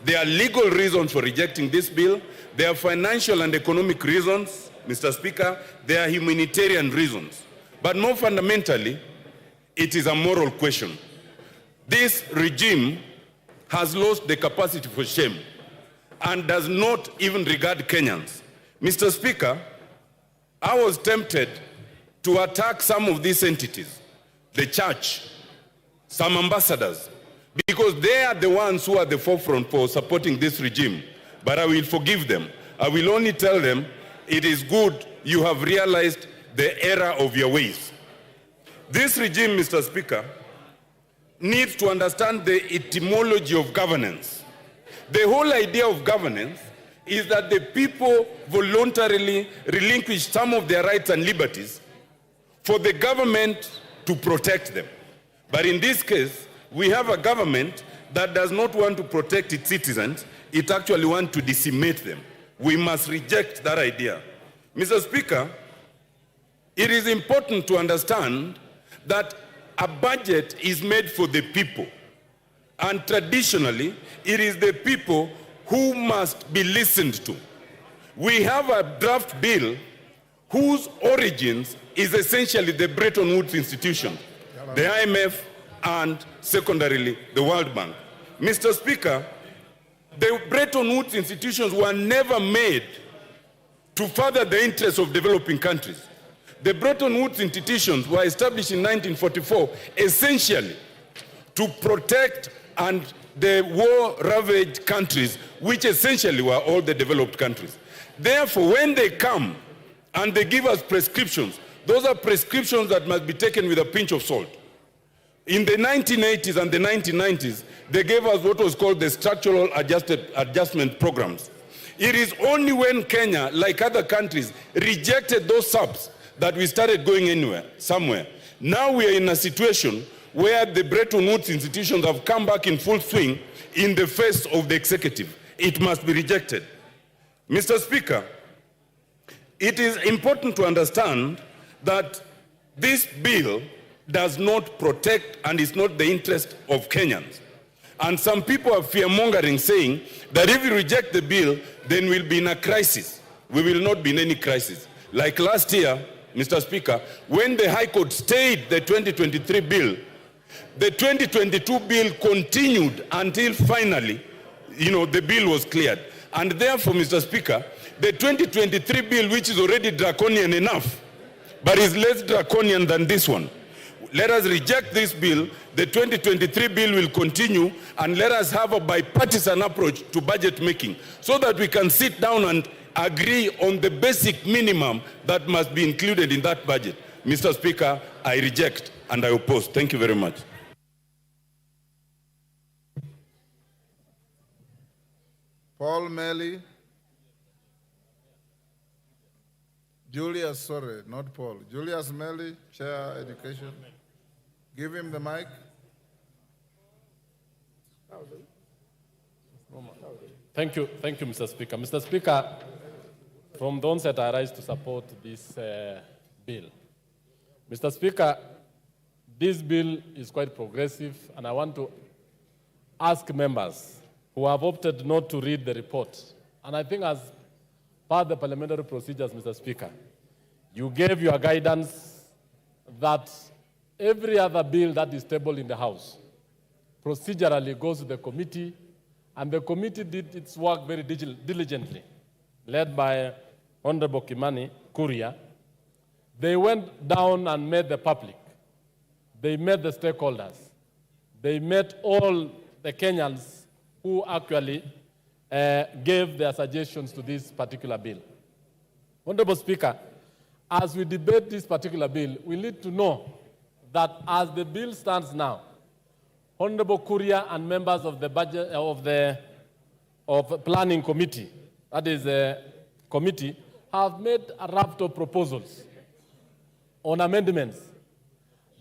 There are legal reasons for rejecting this bill. There are financial and economic reasons, Mr. Speaker. There are humanitarian reasons. But more fundamentally, it is a moral question. This regime has lost the capacity for shame and does not even regard Kenyans. Mr. Speaker, I was tempted to attack some of these entities, the church, some ambassadors, because they are the ones who are at the forefront for supporting this regime. But I will forgive them. I will only tell them, it is good you have realized the error of your ways. This regime, Mr. Speaker, needs to understand the etymology of governance. The whole idea of governance is that the people voluntarily relinquish some of their rights and liberties for the government to protect them. But in this case, we have a government that does not want to protect its citizens, it actually wants to decimate them. We must reject that idea. Mr. Speaker, it is important to understand that a budget is made for the people. And traditionally, it is the people who must be listened to. We have a draft bill whose origins is essentially the Bretton Woods institution, the IMF, and secondarily, the World Bank. Mr. Speaker, the Bretton Woods institutions were never made to further the interests of developing countries. The Bretton Woods institutions were established in 1944 essentially to protect and the war-ravaged countries, which essentially were all the developed countries. Therefore, when they come and they give us prescriptions, those are prescriptions that must be taken with a pinch of salt. In the 1980s and the 1990s, they gave us what was called the structural adjustment programs. It is only when Kenya, like other countries, rejected those subs that we started going somewhere. Now we are in a situation where the Bretton Woods institutions have come back in full swing in the face of the executive. It must be rejected. Mr. Speaker, it is important to understand that this bill does not protect and is not the interest of Kenyans. And some people are fear-mongering, saying that if we reject the bill, then we'll be in a crisis. We will not be in any crisis. Like last year, Mr. Speaker, when the High Court stayed the 2023 bill, the 2022 bill continued until finally, the bill was cleared. And therefore, Mr. Speaker, the 2023 bill, which is already draconian enough, but is less draconian than this one, let us reject this bill. The 2023 bill will continue, and let us have a bipartisan approach to budget making so that we can sit down and agree on the basic minimum that must be included in that budget. Mr. Speaker, I reject and I oppose. Thank you very much. Paul Melly. Julius, sorry, not Paul. Julius Melly, Chair Education. Give him the mic. Thank you, Mr. Speaker. Mr. Speaker, from the onset, I rise to support this bill. Mr. Speaker, this bill is quite progressive, and I want to ask members who have opted not to read the report, and I think as part of the parliamentary procedures, Mr. Speaker, you gave your guidance that every other bill that is tabled in the House procedurally goes to the committee And the committee did its work very diligently, led by Honorable Kimani Kuria. They went down and met the public. They met the stakeholders. They met all the Kenyans who actually gave their suggestions to this particular bill. Honorable Speaker, as we debate this particular bill, we need to know that as the bill stands now, Honorable Kuria and members of the budget of planning committee, that is a committee, have made a raft of proposals on amendments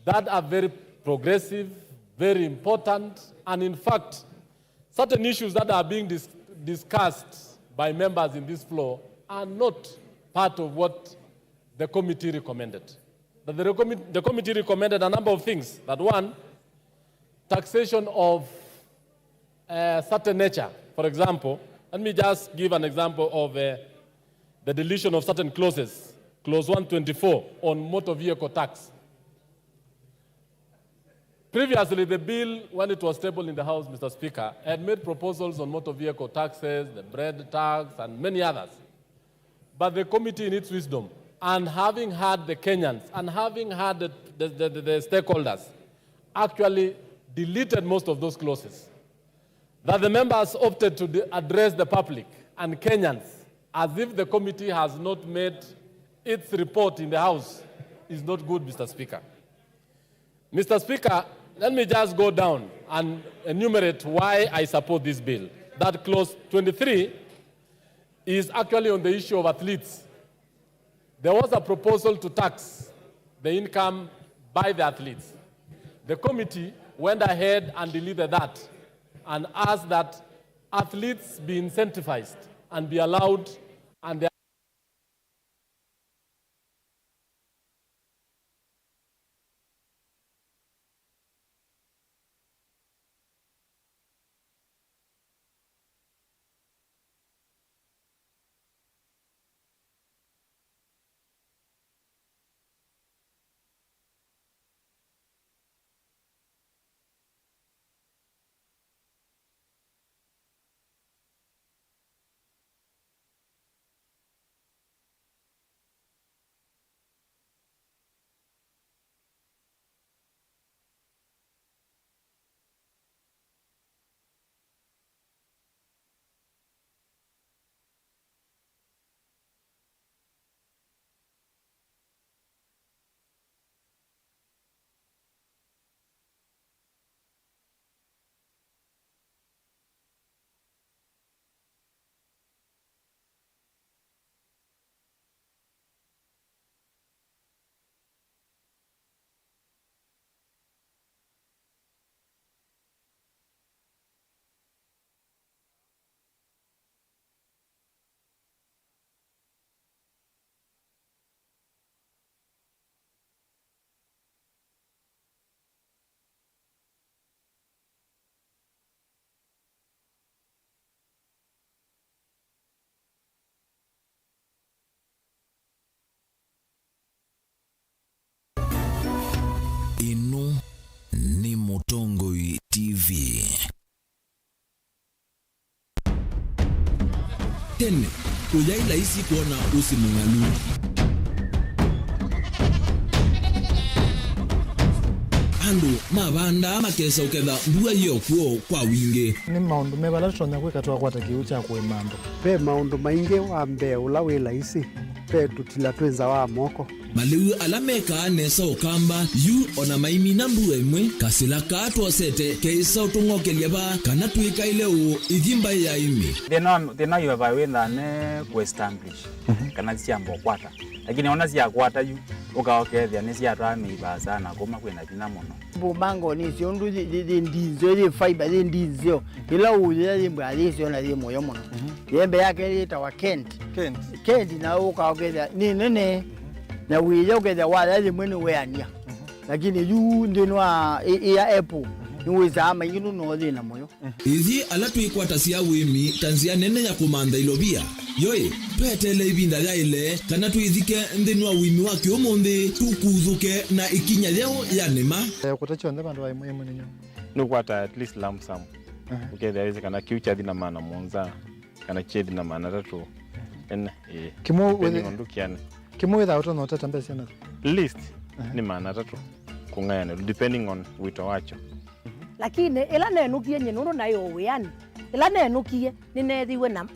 that are very progressive, very important, and in fact, certain issues that are being discussed by members in this floor are not part of what the committee recommended. But the committee recommended a number of things. That one, taxation of certain nature. For example, let me just give an example of the deletion of certain clauses. Clause 124 on motor vehicle tax. Previously, the bill, when it was tabled in the House, Mr. Speaker, had made proposals on motor vehicle taxes, the bread tax, and many others. But the committee, in its wisdom, and having had the Kenyans, and having had the stakeholders, actually deleted most of those clauses. That the members opted to address the public and Kenyans as if the committee has not made its report in the House is not good, Mr. Speaker. Mr. Speaker, let me just go down and enumerate why I support this bill. That clause 23 is actually on the issue of athletes. There was a proposal to tax the income by the athletes. The committee went ahead and deleted that and asked that athletes be incentivized and be allowed and their Inu ni Mutongoi TV. Tene, uyaila isi kuona usimungalu. Andu, mabanda makesa ukeda mbuwa hiyo kuo kwa winge. Ni maundu mebala tutonya kweka tuwa kwa takiucha kwe mambo. Pe maundu mainge wa mbe ulawila isi. Pe tutila tuenza wa moko. Maliu alameka nesa okamba yu ona maimi nambu emwe kasila kato sete keisa utungoke liaba kana tuika ileo igimba ya imi. Thina yu abawenda ne ku-establish kana siambo kwata. Lakini ona siya kwata yu ukaokethia ni siya twame ibasa na kuma kwena tina muno. Bumango ni siondu ndinzo ye fiber ndinzo ila uye ye mbali siona ye moyo muno. Yembe yake itawa Kent na ukaokethia ni nene na wile ukeza wala ile mwene weania lakini yu ndinwa ya Apple niweza ama yinu no thina moyo ithi ala tuikwata cia wimi tanzia nene ya kumanda ilobia yoe petele ibinda ya ile kana tuithike ndinwa wimi wake omonde tukuthuke na ikinya leo ya nema kutacho ndaba ndo aimwe munyo no kwata at least lump sum ukethia wese kana kiu cha thina mana monza kana chethi na mana tatu ene Kimo without no tata mbese na list ni mana tatu kungayana depending on wito wacho lakini ila nenukie nyenuru nayo wiani ila nenukie ninethiwe na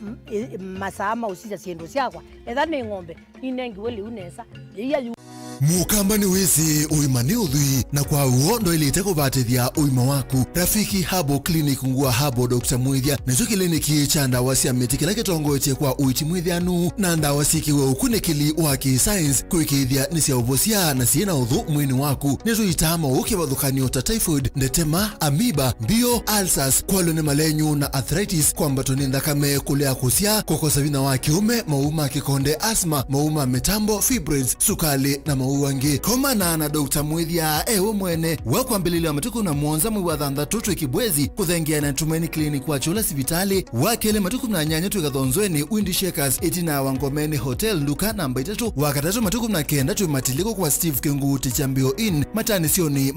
masama usisa siendo syakwa etha ni ng'ombe inengiwe liu nesa iya Mukamba ni wezi uimani udhui na kwa uondo ili iteko batithia uima waku. Rafiki Habo Clinic ngua Habo Dr. Mwithia nezo kiliniki cha ndawa cia miti kila kitongo eche kwa uiti mwithianu na ndawa sikiwe ukunikili wa ki-science kuikithia ni cia uvosia na siena udhu mwini waku nezo itama ukivathukanio ta typhoid, ndetema, amiba, bio, ulcers, kwalo malenyu na arthritis kwa mbatoni ndakame kulea kusia kokosa vina wa kiume, mauma kikonde, asma, mauma metambo, fibroids, sukali na uwangi komana na Dr. Mwithia ewe mwene wakwambililia matuku na mwonza mwiwa thantha tutu ikibwezi kuthengia na Tumaini Clinic wa chula sibitali wakele matuku na nyanya tuikathonzweni Windy Shakers itina wangomeni hotel nduka namba 3 wakatatu matuku na kenda tuimatiliko kwa Steve Kenguti Chambio Inn matani sioni